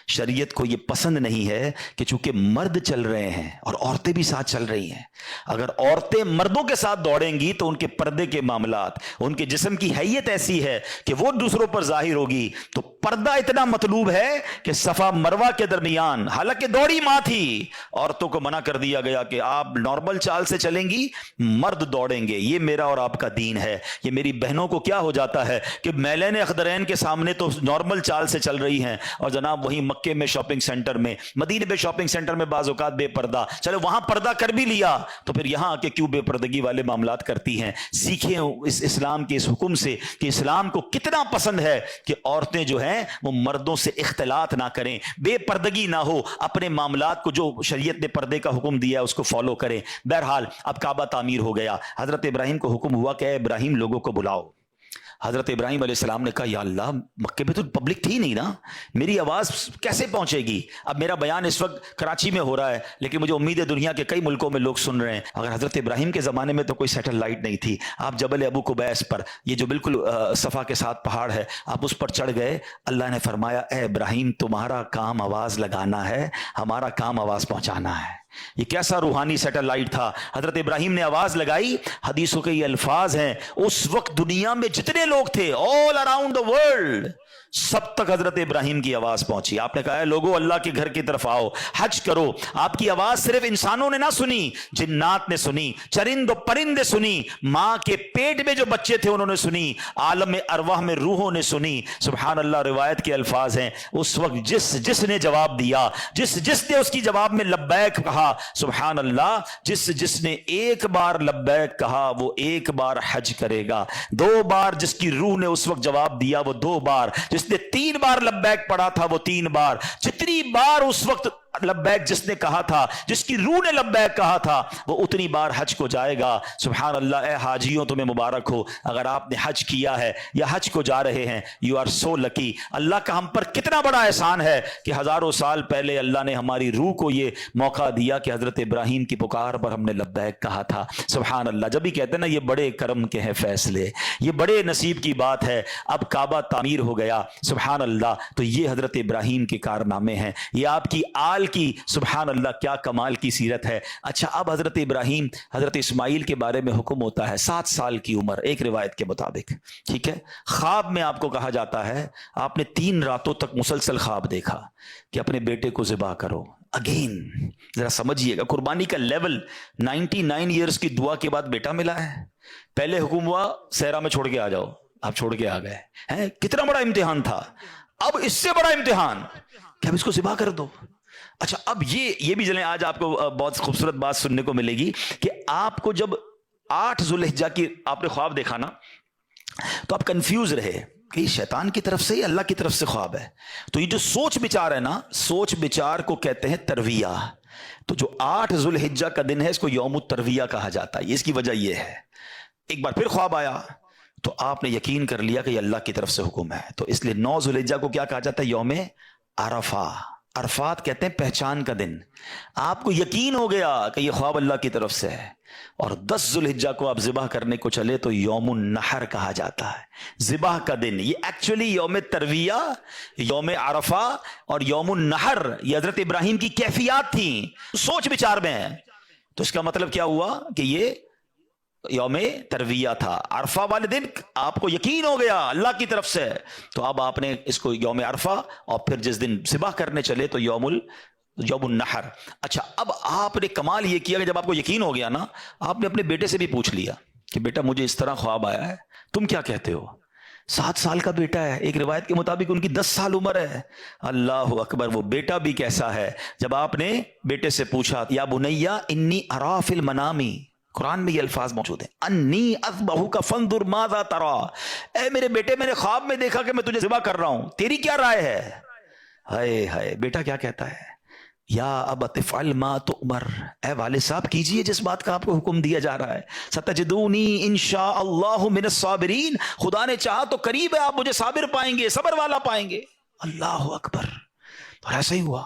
شریعت کو یہ پسند نہیں ہے کہ چونکہ مرد چل رہے ہیں اور عورتیں بھی ساتھ چل رہی ہیں, اگر عورتیں مردوں کے ساتھ دوڑیں گی تو ان کے پردے کے معاملات, ان کے جسم کی حیت ایسی ہے کہ وہ دوسروں پر ظاہر ہوگی. تو پردہ اتنا مطلوب ہے کہ صفا مروہ کے درمیان, حالانکہ دوڑی ماں تھی, عورتوں کو منع کر دیا گیا کہ آپ نارمل چال سے چلیں گی, مرد دوڑیں گے. یہ میرا اور آپ کا دین ہے. یہ میری بہنوں کو کیا ہو جاتا ہے کہ میلین اخدرین کے سامنے تو نارمل چال سے چل رہی ہیں, اور جناب وہیں مکے میں شاپنگ سینٹر میں, مدینے میں شاپنگ سینٹر میں بعض اوقات بے پردہ. چلو وہاں پردہ کر بھی لیا تو پھر یہاں آ کے کیوں بے پردگی والے معاملات کرتی ہیں؟ سیکھیں اس اسلام کے اس حکم سے کہ اسلام کو کتنا پسند ہے کہ عورتیں جو ہیں وہ مردوں سے اختلاط نہ کریں, بے پردگی نہ ہو, اپنے معاملات کو جو شریعت نے پردے کا حکم دیا ہے اس کو فالو کریں. بہرحال اب کعبہ تعمیر ہو گیا, حضرت ابراہیم کو حکم ہوا کہ اے ابراہیم لوگوں کو بلاؤ. حضرت ابراہیم علیہ السلام نے کہا یا اللہ مکے میں تو پبلک تھی نہیں نا, میری آواز کیسے پہنچے گی؟ اب میرا بیان اس وقت کراچی میں ہو رہا ہے, لیکن مجھے امید ہے دنیا کے کئی ملکوں میں لوگ سن رہے ہیں. اگر حضرت ابراہیم کے زمانے میں تو کوئی سیٹلائٹ نہیں تھی, آپ جبل ابو قبیس پر, یہ جو بالکل صفا کے ساتھ پہاڑ ہے, آپ اس پر چڑھ گئے. اللہ نے فرمایا اے ابراہیم تمہارا کام آواز لگانا ہے, ہمارا کام آواز پہنچانا ہے. یہ کیسا روحانی سیٹلائٹ تھا. حضرت ابراہیم نے آواز لگائی. حدیثوں کے یہ الفاظ ہیں, اس وقت دنیا میں جتنے لوگ تھے all around the world, سب تک حضرت ابراہیم کی آواز پہنچی. آپ نے کہا ہے لوگوں اللہ کے گھر کی طرف آؤ, حج کرو. آپ کی آواز صرف انسانوں نے نہ سنی, جنات نے سنی, چرند و پرندے سنی, ماں کے پیٹ میں جو بچے تھے انہوں نے سنی, عالم ارواح میں روحوں نے سنی. سبحان اللہ, روایت کے الفاظ ہیں اس وقت جس نے جواب دیا, جس نے اس کی جواب میں لبیک کہا, سبحان اللہ, جس نے ایک بار لبیک کہا وہ ایک بار حج کرے گا. 2 بار جس کی روح نے اس وقت جواب دیا وہ 2 بار, جس نے 3 بار لبیک پڑھا تھا وہ 3 بار. جتنی بار اس وقت لبیک جس نے کہا تھا, جس کی روح نے لبیک کہا تھا, وہ اتنی بار حج کو جائے گا. سبحان اللہ. اے حاجیوں تمہیں مبارک ہو, اگر آپ نے حج کیا ہے یا حج کو جا رہے ہیں, یو آر سو لکی. اللہ کا ہم پر کتنا بڑا احسان ہے کہ ہزاروں سال پہلے اللہ نے ہماری روح کو یہ موقع دیا کہ حضرت ابراہیم کی پکار پر ہم نے لبیک کہا تھا. سبحان اللہ. جب بھی کہتے ہیں نا یہ بڑے کرم کے ہیں فیصلے, یہ بڑے نصیب کی بات ہے. اب کعبہ تعمیر ہو گیا, سبحان اللہ. تو یہ حضرت ابراہیم کے کارنامے ہیں, یہ آپ کی آل کی, سبحان اللہ کیا کمال کی سیرت ہے. اچھا, اب حضرت ابراہیم, حضرت اسماعیل کے بارے میں حکم ہوتا ہے 7 سال کی عمر, ایک روایت کے مطابق, ٹھیک ہے. خواب میں آپ کو کہا جاتا ہے آپ نے 3 راتوں تک مسلسل خواب دیکھا کہ اپنے بیٹے کو ذبح کرو. اگین ذرا سمجھیے گا, قربانی کا لیول. 99 ایئرز کی دعا کے بعد بیٹا ملا ہے. پہلے حکم ہوا صحرا میں چھوڑ کے آ جاؤ, آپ چھوڑ کے آ گئے ہیں. کتنا بڑا امتحان تھا. اب اس سے بڑا امتحان کہ اب اس کو ذبح کر دو. اچھا, اب یہ بھی جلیں, آج آپ کو بہت خوبصورت بات سننے کو ملے گی کہ آپ کو جب 8 ذوالحجہ کی آپ نے خواب دیکھا نا, تو آپ کنفیوز رہے کہ یہ شیطان کی طرف سے یا اللہ کی طرف سے خواب ہے. تو یہ جو سوچ بچار ہے نا, سوچ بچار کو کہتے ہیں ترویہ. تو جو 8 ذوالحجہ کا دن ہے اس کو یوم الترویہ کہا جاتا ہے. اس کی وجہ یہ ہے, ایک بار پھر خواب آیا تو آپ نے یقین کر لیا کہ یہ اللہ کی طرف سے حکم ہے. تو اس لیے 9 ذوالحجہ کو کیا کہا جاتا ہے؟ یوم عرفہ. عرفات کہتے ہیں پہچان کا دن. آپ کو یقین ہو گیا کہ یہ خواب اللہ کی طرف سے ہے. اور 10 ذوالحجہ کو آپ ذبح کرنے کو چلے تو یوم النحر کہا جاتا ہے, ذبح کا دن. یہ ایکچولی یوم ترویہ, یوم عرفہ اور یوم النحر یہ حضرت ابراہیم کی کیفیات تھیں, سوچ بچار میں ہے. تو اس کا مطلب کیا ہوا کہ یہ یوم ترویہ تھا. عرفہ والے دن آپ کو یقین ہو گیا اللہ کی طرف سے, تو اب آپ نے اس کو یوم عرفہ, اور پھر جس دن ذبح کرنے چلے تو یوم النحر. اچھا, اب آپ نے کمال یہ کیا کہ جب آپ کو یقین ہو گیا نا, آپ نے اپنے بیٹے سے بھی پوچھ لیا کہ بیٹا مجھے اس طرح خواب آیا ہے, تم کیا کہتے ہو؟ 7 سال کا بیٹا ہے, ایک روایت کے مطابق ان کی 10 سال عمر ہے. اللہ اکبر. وہ بیٹا بھی کیسا ہے, جب آپ نے بیٹے سے پوچھا یا بنیا انی ارا فی المنامی, قرآن میں یہ الفاظ موجود ہیں، انی اذبحو کا فانظر ماذا ترا، اے میرے بیٹے میں نے خواب میں دیکھا کہ میں تجھے ذبح کر رہا ہوں، تیری کیا رائے ہے؟ ہائے ہائے، بیٹا کیا کہتا ہے؟ یا ابت افعل ما تؤمر، اے والد صاحب کیجئے جس بات کا آپ کو حکم دیا جا رہا ہے، ستجدونی انشاء اللہ من الصابرین، خدا نے چاہا تو قریب ہے آپ مجھے صابر پائیں گے، صبر والا پائیں گے۔ اللہ اکبر۔ اور ایسا ہی ہوا،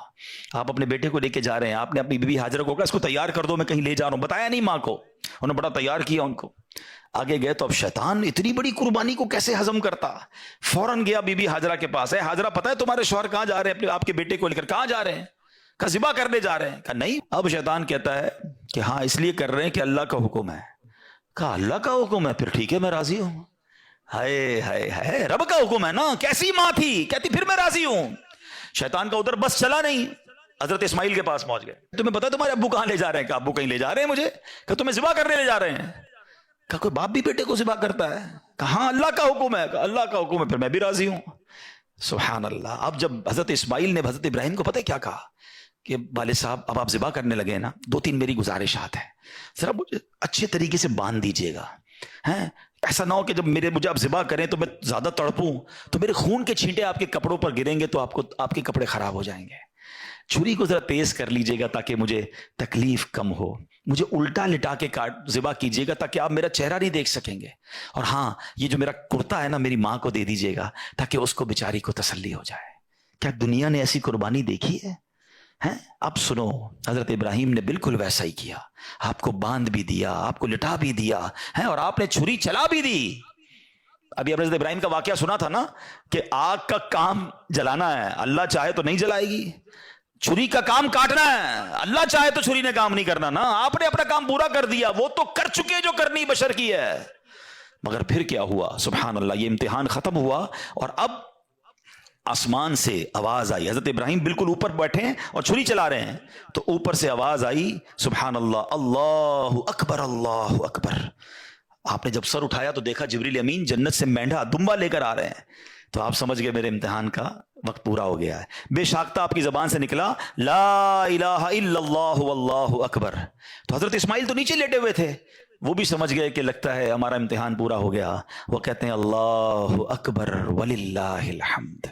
آپ اپنے بیٹے کو لے کے جا رہے ہیں، آپ نے اپنی بی بی ہاجرہ کو کہا اس کو تیار کر دو میں کہیں لے جا رہا ہوں، بتایا نہیں ماں کو، انہوں نے بڑا تیار کیا ان کو، آگے گئے تو اب شیطان اتنی بڑی قربانی کو کیسے ہضم کرتا، فوراً گیا بی بی ہاجرہ کے پاس، اے ہاجرہ پتہ ہے تمہارے شوہر کہاں جا رہے ہیں اپنے آپ کے بیٹے کو لے کر، کہاں جا رہے ہیں؟ کہا ذبح کرنے جا رہے ہیں۔ کہا نہیں۔ اب شیطان کہتا ہے کہ ہاں اس لیے کر رہے ہیں کہ اللہ کا حکم ہے۔ کہا اللہ کا حکم ہے، پھر ٹھیک ہے میں راضی ہوں۔ ہائے ہائے ہائے، رب کا حکم ہے نا، کیسی ماں تھی، کہتی پھر میں راضی ہوں۔ شیطان کا ادھر بس چلا نہیں، حضرت اسماعیل کے پاس پہنچ گئے، تمہیں پتا تمہارے ابو کہاں لے جا رہے ہیں؟ کہا ابو کہیں لے جا رہے ہیں مجھے، کہ تمہیں ذبح کرنے لے جا رہے ہیں۔ کہا کوئی باپ بھی بیٹے کو ذبح کرتا ہے؟ کہا ہاں اللہ کا حکم ہے۔ کہا اللہ کا حکم ہے، پھر میں بھی راضی ہوں۔ سبحان اللہ۔ اب جب حضرت اسماعیل نے حضرت ابراہیم کو پتہ کیا کہا کہ والد صاحب اب آپ ذبح کرنے لگے نا، 2-3 میری گزارشات ہیں، ذرا مجھے اچھے طریقے سے باندھ دیجیے گا، ہیں ایسا نہ ہو کہ جب مجھے آپ ذبح کریں تو میں زیادہ تڑپوں تو میرے خون کے چھینٹے آپ کے کپڑوں پر گریں گے تو آپ کے کپڑے خراب ہو جائیں گے، چھری کو ذرا تیز کر لیجیے گا تاکہ مجھے تکلیف کم ہو، مجھے الٹا لٹا کے ذبح کیجیے گا تاکہ آپ میرا چہرہ نہیں دیکھ سکیں گے، اور ہاں یہ جو میرا کرتا ہے نا میری ماں کو دے دیجیے گا تاکہ اس کو بیچاری کو تسلی ہو جائے۔ کیا دنیا نے ایسی قربانی دیکھی ہے؟ اب سنو، حضرت ابراہیم نے بالکل ویسا ہی کیا، آپ کو باندھ بھی دیا، آپ کو لٹا بھی دیا، اور آپ نے چھری چلا بھی دی۔ ابھی حضرت ابراہیم کا واقعہ سنا تھا نا کہ آگ کا کام جلانا ہے، اللہ چاہے تو نہیں جلائے گی، چھری کا کام کاٹنا ہے، اللہ چاہے تو چھری نے کام نہیں کرنا نا، آپ نے اپنا کام پورا کر دیا، وہ تو کر چکے جو کرنی بشر کی ہے۔ مگر پھر کیا ہوا؟ سبحان اللہ، یہ امتحان ختم ہوا اور اب آسمان سے آواز آئی، حضرت ابراہیم بالکل اوپر بیٹھے ہیں اور چھری چلا رہے ہیں تو اوپر سے آواز آئی، سبحان اللہ، اللہ اکبر اللہ اکبر۔ آپ نے جب سر اٹھایا تو دیکھا جبریل امین جنت سے مینڈھا دمبا لے کر آ رہے ہیں، تو آپ سمجھ گئے میرے امتحان کا وقت پورا ہو گیا ہے۔ بے شاختہ آپ کی زبان سے نکلا لا الہ الا اللہ واللہ اکبر، تو حضرت اسماعیل تو نیچے لیٹے ہوئے تھے، وہ بھی سمجھ گئے کہ لگتا ہے ہمارا امتحان پورا ہو گیا، وہ کہتے ہیں اللہ اکبر وللہ الحمد۔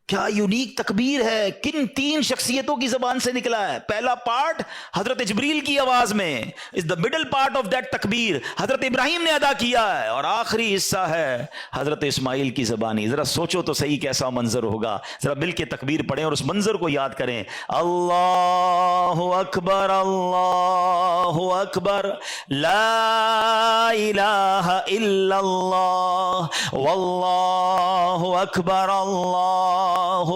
کیا یونیک تکبیر ہے، کن 3 شخصیتوں کی زبان سے نکلا ہے؟ پہلا پارٹ حضرت جبریل کی آواز میں، is the middle part of that تکبیر، حضرت ابراہیم نے ادا کیا ہے، اور آخری حصہ ہے حضرت اسماعیل کی زبانی۔ ذرا سوچو تو صحیح کیسا منظر ہوگا، ذرا مل کے تکبیر پڑھیں اور اس منظر کو یاد کریں۔ اللہ اکبر اللہ اکبر لا الہ الا اللہ واللہ اکبر اللہ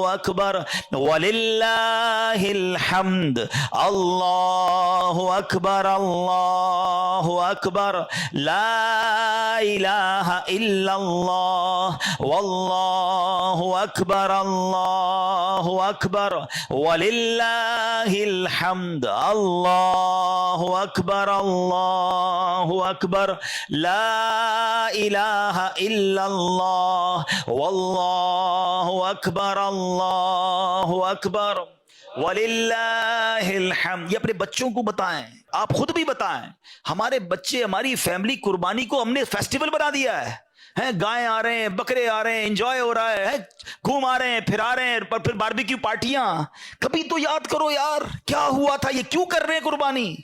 اکبر وللہ الحمد، اللہ اکبر اللہ اکبر لا الہ الا اللہ واللہ اکبر اللہ اکبر وللہ الحمد، اللہ اکبر اللہ اکبر لا الہ الا اللہ واللہ اکبر اللہ اکبر وللہ الحمد۔ یہ اپنے بچوں کو بتائیں، آپ خود بھی بتائیں، ہمارے بچے، ہماری فیملی قربانی کو ہم نے فیسٹیول بنا دیا ہے، گائے آ رہے ہیں، بکرے آ رہے ہیں، انجوائے ہو رہا ہے، گھوم آ رہے ہیں، پھر آ رہے ہیں، پھر باربیکیو پارٹیاں۔ کبھی تو یاد کرو یار کیا ہوا تھا، یہ کیوں کر رہے ہیں قربانی،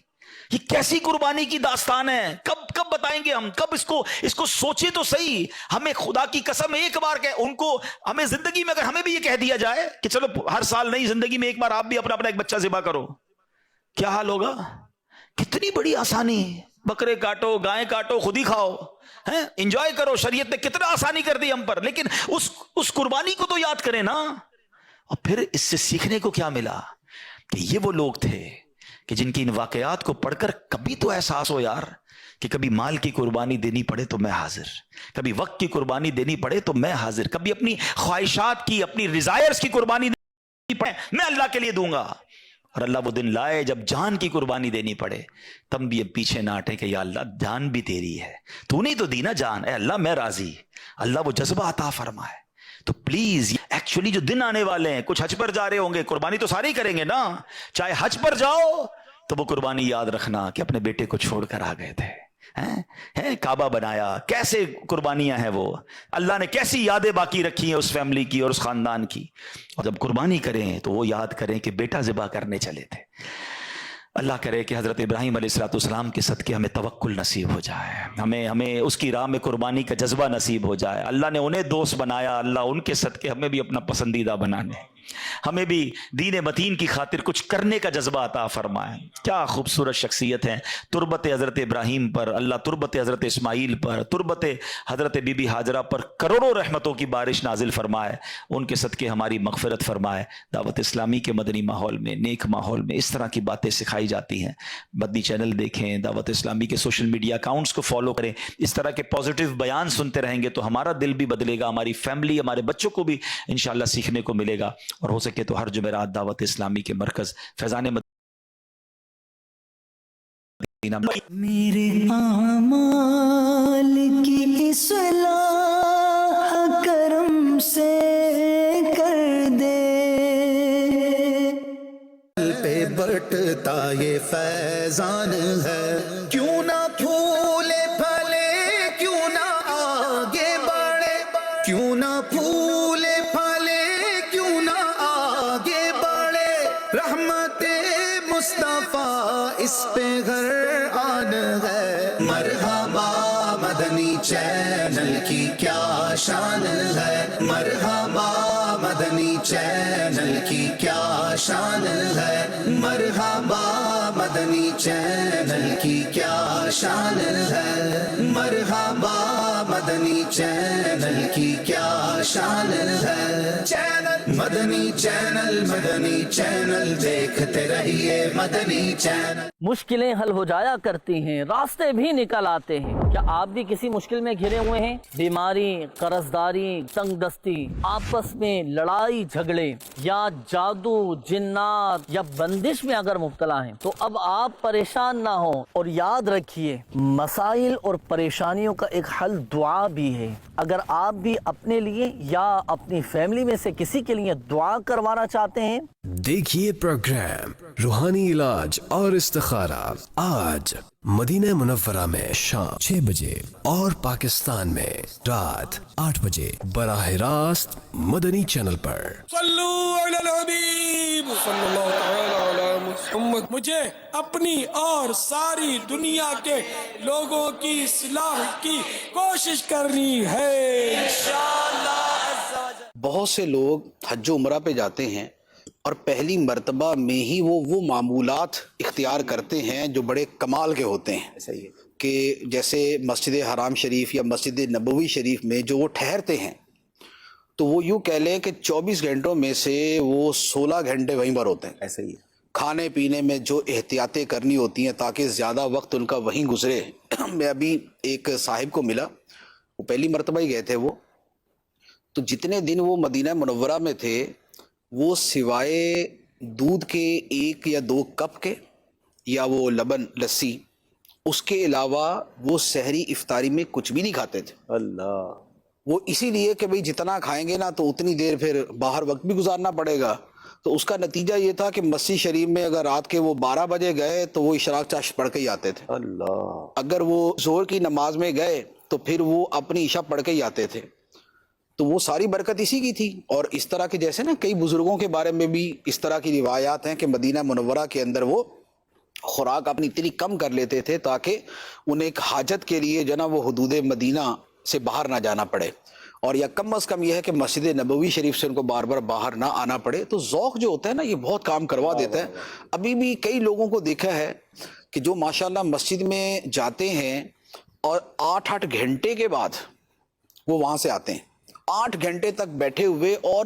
یہ کیسی قربانی کی داستان ہے، کب بتائیں گے ہم، کب اس کو سوچے تو صحیح۔ ہمیں خدا کی قسم ایک بار ان کو ہمیں زندگی میں اگر ہمیں بھی یہ کہہ دیا جائے کہ چلو ہر سال نہیں، زندگی میں ایک بار آپ بھی اپنا ایک بچہ ذبح کرو، کیا حال ہوگا؟ کتنی بڑی آسانی، بکرے کاٹو، گائے کاٹو، خود ہی کھاؤ، انجوائے کرو، شریعت نے کتنا آسانی کر دی ہم پر، لیکن اس قربانی کو تو یاد کریں نا۔ اور پھر اس سے سیکھنے کو کیا ملا کہ یہ وہ لوگ تھے کہ جن کی ان واقعات کو پڑھ کر کبھی تو احساس ہو یار کہ کبھی مال کی قربانی دینی پڑے تو میں حاضر، کبھی وقت کی قربانی دینی پڑے تو میں حاضر، کبھی اپنی خواہشات کی، اپنی ڈیزائرز کی قربانی دینی پڑے میں اللہ کے لیے دوں گا، اور اللہ وہ دن لائے جب جان کی قربانی دینی پڑے تم بھی اب پیچھے نہ ہٹے کہ یا اللہ جان بھی تیری ہے، تو نہیں تو دی نا جان، اے اللہ میں راضی، اللہ وہ جذبہ عطا فرمائے۔ تو پلیز ایکچولی جو دن آنے والے ہیں، کچھ حج پر جا رہے ہوں گے، قربانی تو سارے ہی کریں گے نا، چاہے حج پر جاؤ تو وہ قربانی یاد رکھنا کہ اپنے بیٹے کو چھوڑ کر آ گئے تھے، کعبہ بنایا، کیسے قربانیاں ہیں وہ، اللہ نے کیسی یادیں باقی رکھی ہیں اس فیملی کی اور اس خاندان کی. اور جب قربانی کریں تو وہ یاد کریں کہ بیٹا ذبح کرنے چلے تھے. اللہ کرے کہ حضرت ابراہیم علیہ الصلوۃ والسلام کے صدقے ہمیں توکل نصیب ہو جائے، ہمیں اس کی راہ میں قربانی کا جذبہ نصیب ہو جائے. اللہ نے انہیں دوست بنایا، اللہ ان کے صدقے ہمیں بھی اپنا پسندیدہ بنانے، ہمیں بھی دین متین کی خاطر کچھ کرنے کا جذبہ عطا فرمائے. کیا خوبصورت شخصیت ہے. تربت حضرت ابراہیم پر اللہ، تربت حضرت اسماعیل پر، تربت حضرت بی بی ہاجرہ پر کروڑوں رحمتوں کی بارش نازل فرمائے. ان کے صدقے ہماری مغفرت فرمائے. دعوت اسلامی کے مدنی ماحول میں، نیک ماحول میں اس طرح کی باتیں سکھائی جاتی ہیں. مدنی چینل دیکھیں، دعوت اسلامی کے سوشل میڈیا اکاؤنٹس کو فالو کریں. اس طرح کے پازیٹیو بیان سنتے رہیں گے تو ہمارا دل بھی بدلے گا، ہماری فیملی، ہمارے بچوں کو بھی انشاءاللہ سیکھنے کو ملے گا. اور ہو سکے تو ہر جمعرات دعوت اسلامی کے مرکز فیضان مدینہ میرے اعمال کی اصلاح کرم سے کر دے، دل پہ بٹتا یہ فیضان ہے، کیوں نہ پھولے پھلے، کیوں نہ آگے بڑھے، کیوں نہ پھولے پھلے، کیوں نہ آگے بڑھے. رحمت مصطفیٰ اس پہ گھر آن ہے. مرحبا مدنی چینل کی کیا شان ہے، مرحبا مدنی چینل کی کیا شان ہے، مرحبا مدنی چینل کی کیا شان ہے، مرحبا مدنی چینل کی کیا شان ہے. چینل مدنی چینل، مدنی چینل دیکھتے رہیے مدنی چینل. مشکلیں حل ہو جایا کرتی ہیں، راستے بھی نکل آتے ہیں. کیا آپ بھی کسی مشکل میں گھرے ہوئے ہیں؟ بیماری، قرضداری، تنگ دستی، آپس میں لڑائی جھگڑے، یا جادو، جنات یا بندش میں اگر مبتلا ہیں تو اب آپ پریشان نہ ہوں. اور یاد رکھیے، مسائل اور پریشانیوں کا ایک حل دعا بھی ہے. اگر آپ بھی اپنے لیے یا اپنی فیملی میں سے کسی کے لیے دعا کروانا چاہتے ہیں، دیکھیے پروگرام روحانی علاج اور استخارہ آج مدینہ منورہ میں شام 6 بجے اور پاکستان میں رات 8 بجے براہ راست مدنی چینل پر. صلو علی الحبیب صلی اللہ تعالی علی محمد. مجھے اپنی اور ساری دنیا کے لوگوں کی اصلاح کی کوشش کرنی ہے انشاءاللہ. بہت سے لوگ حج و عمرہ پہ جاتے ہیں اور پہلی مرتبہ میں ہی وہ معمولات اختیار کرتے ہیں جو بڑے کمال کے ہوتے ہیں. کہ جیسے مسجد حرام شریف یا مسجد نبوی شریف میں جو وہ ٹھہرتے ہیں تو وہ یوں کہہ لیں کہ 24 گھنٹوں میں سے وہ 16 گھنٹے وہیں پر ہوتے ہیں. ایسا ہی کھانے پینے میں جو احتیاطیں کرنی ہوتی ہیں تاکہ زیادہ وقت ان کا وہیں گزرے. میں ابھی ایک صاحب کو ملا، وہ پہلی مرتبہ ہی گئے تھے. وہ تو جتنے دن وہ مدینہ منورہ میں تھے وہ سوائے دودھ کے 1 یا 2 کپ کے یا وہ لبن لسی، اس کے علاوہ وہ سحری افطاری میں کچھ بھی نہیں کھاتے تھے. اللہ، وہ اسی لیے کہ بھئی جتنا کھائیں گے نا تو اتنی دیر پھر باہر وقت بھی گزارنا پڑے گا. تو اس کا نتیجہ یہ تھا کہ مسجد شریف میں اگر رات کے وہ 12 بجے گئے تو وہ اشراق چاشت پڑھ کے ہی آتے تھے. اللہ، اگر وہ ظہر کی نماز میں گئے تو پھر وہ اپنی عشاء پڑھ کے ہی آتے تھے. تو وہ ساری برکت اسی کی تھی. اور اس طرح کے جیسے نا کئی بزرگوں کے بارے میں بھی اس طرح کی روایات ہیں کہ مدینہ منورہ کے اندر وہ خوراک اپنی اتنی کم کر لیتے تھے تاکہ انہیں ایک حاجت کے لیے جو نا وہ حدود مدینہ سے باہر نہ جانا پڑے، اور یا کم از کم یہ ہے کہ مسجد نبوی شریف سے ان کو بار بار باہر نہ آنا پڑے. تو ذوق جو ہوتا ہے نا یہ بہت کام کروا دیتا ہے. ابھی بھی کئی لوگوں کو دیکھا ہے کہ جو ماشاءاللہ مسجد میں جاتے ہیں اور 8 گھنٹے کے بعد وہ وہاں سے آتے ہیں، 8 گھنٹے تک بیٹھے ہوئے، اور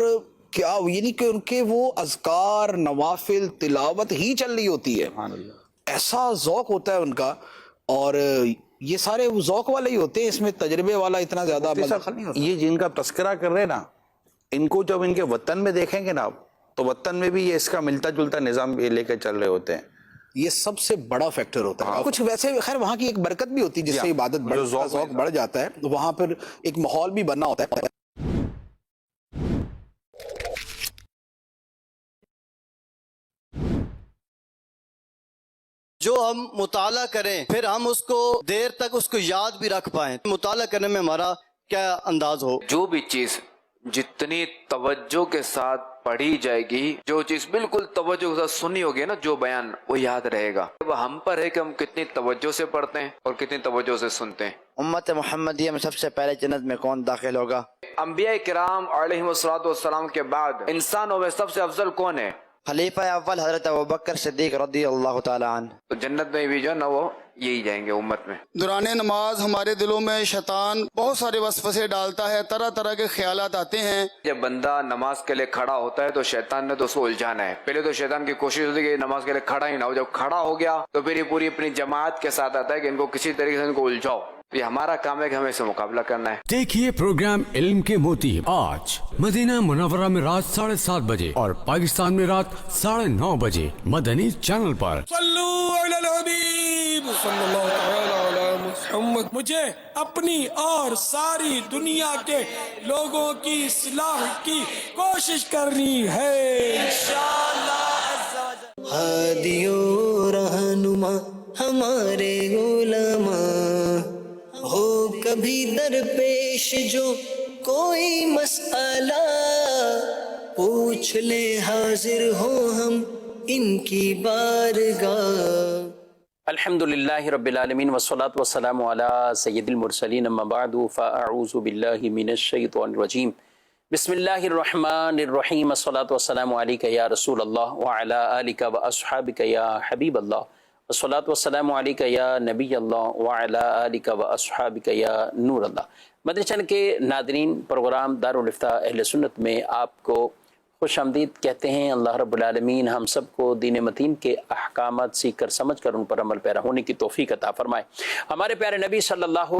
کیا یہ نہیں کہ ان کے وہ اذکار، نوافل، تلاوت ہی چل رہی ہوتی ہے. ایسا ذوق ہوتا ہے ان کا. اور یہ سارے وہ ذوق والے ہی ہوتے ہیں، اس میں تجربے والا اتنا زیادہ دخل نہیں ہوتا. یہ جن کا تذکرہ کر رہے نا، ان کو جب ان کے وطن میں دیکھیں گے نا آپ تو وطن میں بھی یہ اس کا ملتا جلتا نظام یہ لے کے چل رہے ہوتے ہیں. یہ سب سے بڑا فیکٹر ہوتا ہے. کچھ ویسے خیر وہاں کی ایک برکت بھی ہوتی ہے جس سے عبادت ذوق بڑھ جاتا ہے. وہاں پر ایک ماحول بھی بننا ہوتا ہے. جو ہم مطالعہ کریں پھر ہم اس کو دیر تک اس کو یاد بھی رکھ پائیں. مطالعہ کرنے میں ہمارا کیا انداز ہو. جو بھی چیز جتنی توجہ کے ساتھ پڑھی جائے گی، جو چیز بالکل توجہ کے ساتھ سنی ہوگی نا، جو بیان وہ یاد رہے گا. وہ ہم پر ہے کہ ہم کتنی توجہ سے پڑھتے ہیں اور کتنی توجہ سے سنتے ہیں. امت محمدیہ میں سب سے پہلے جنت میں کون داخل ہوگا؟ انبیاء کرام علیہ السلام کے بعد انسانوں میں سب سے افضل کون ہے؟ خلیفہ اول حضرت ابوبکر صدیق رضی اللہ تعالی عنہ. تو جنت میں بھی جو ہے نا وہ یہی جائیں گے امت میں. دوران نماز ہمارے دلوں میں شیطان بہت سارے وسوسے ڈالتا ہے، طرح طرح کے خیالات آتے ہیں. جب بندہ نماز کے لیے کھڑا ہوتا ہے تو شیطان نے تو اس کو الجھانا ہے. پہلے تو شیطان کی کوشش ہوتی ہے کہ نماز کے لیے کھڑا ہی نہ ہو. جب کھڑا ہو گیا تو پھر یہ پوری اپنی جماعت کے ساتھ آتا ہے کہ ان کو کسی طریقے سے ان کو الجھاؤ. یہ ہمارا کام ہے کہ ہمیں اس سے مقابلہ کرنا ہے. دیکھیے پروگرام علم کے موتی آج مدینہ منورہ میں رات 7:30 بجے اور پاکستان میں رات 9:30 بجے مدنی چینل پر. صلو علی الحبیب صلی اللہ تعالی علی محمد. مجھے اپنی اور ساری دنیا کے لوگوں کی اصلاح کی کوشش کرنی ہے. ہادیو رہنما ہمارے علماء ہو کبھی درپیش جو کوئی مسئلہ پوچھ لے حاضر ہو ہم ان کی بارگاہ. الحمدللہ رب العالمین والصلاة والسلام علی سید المرسلین اما بعد فاعوذ باللہ من الشیطان الرجیم. بسم اللہ الرحمن الرحیم. الصلاة والسلام علیک یا رسول اللہ وعلی آلک واصحابک یا حبیب اللہ. الصلاة والسلام علیک یا نبی اللہ وعلی آلک واصحابک یا نور اللہ. مدنی چینل کے ناظرین، پروگرام دارالافتاء اہل سنت میں آپ کو خوش آمدید کہتے ہیں. اللہ رب العالمین ہم سب کو دین متین کے احکامات سیکھ کر سمجھ کر ان پر عمل پیرا ہونے کی توفیق عطا فرمائے. ہمارے پیارے نبی صلی اللہ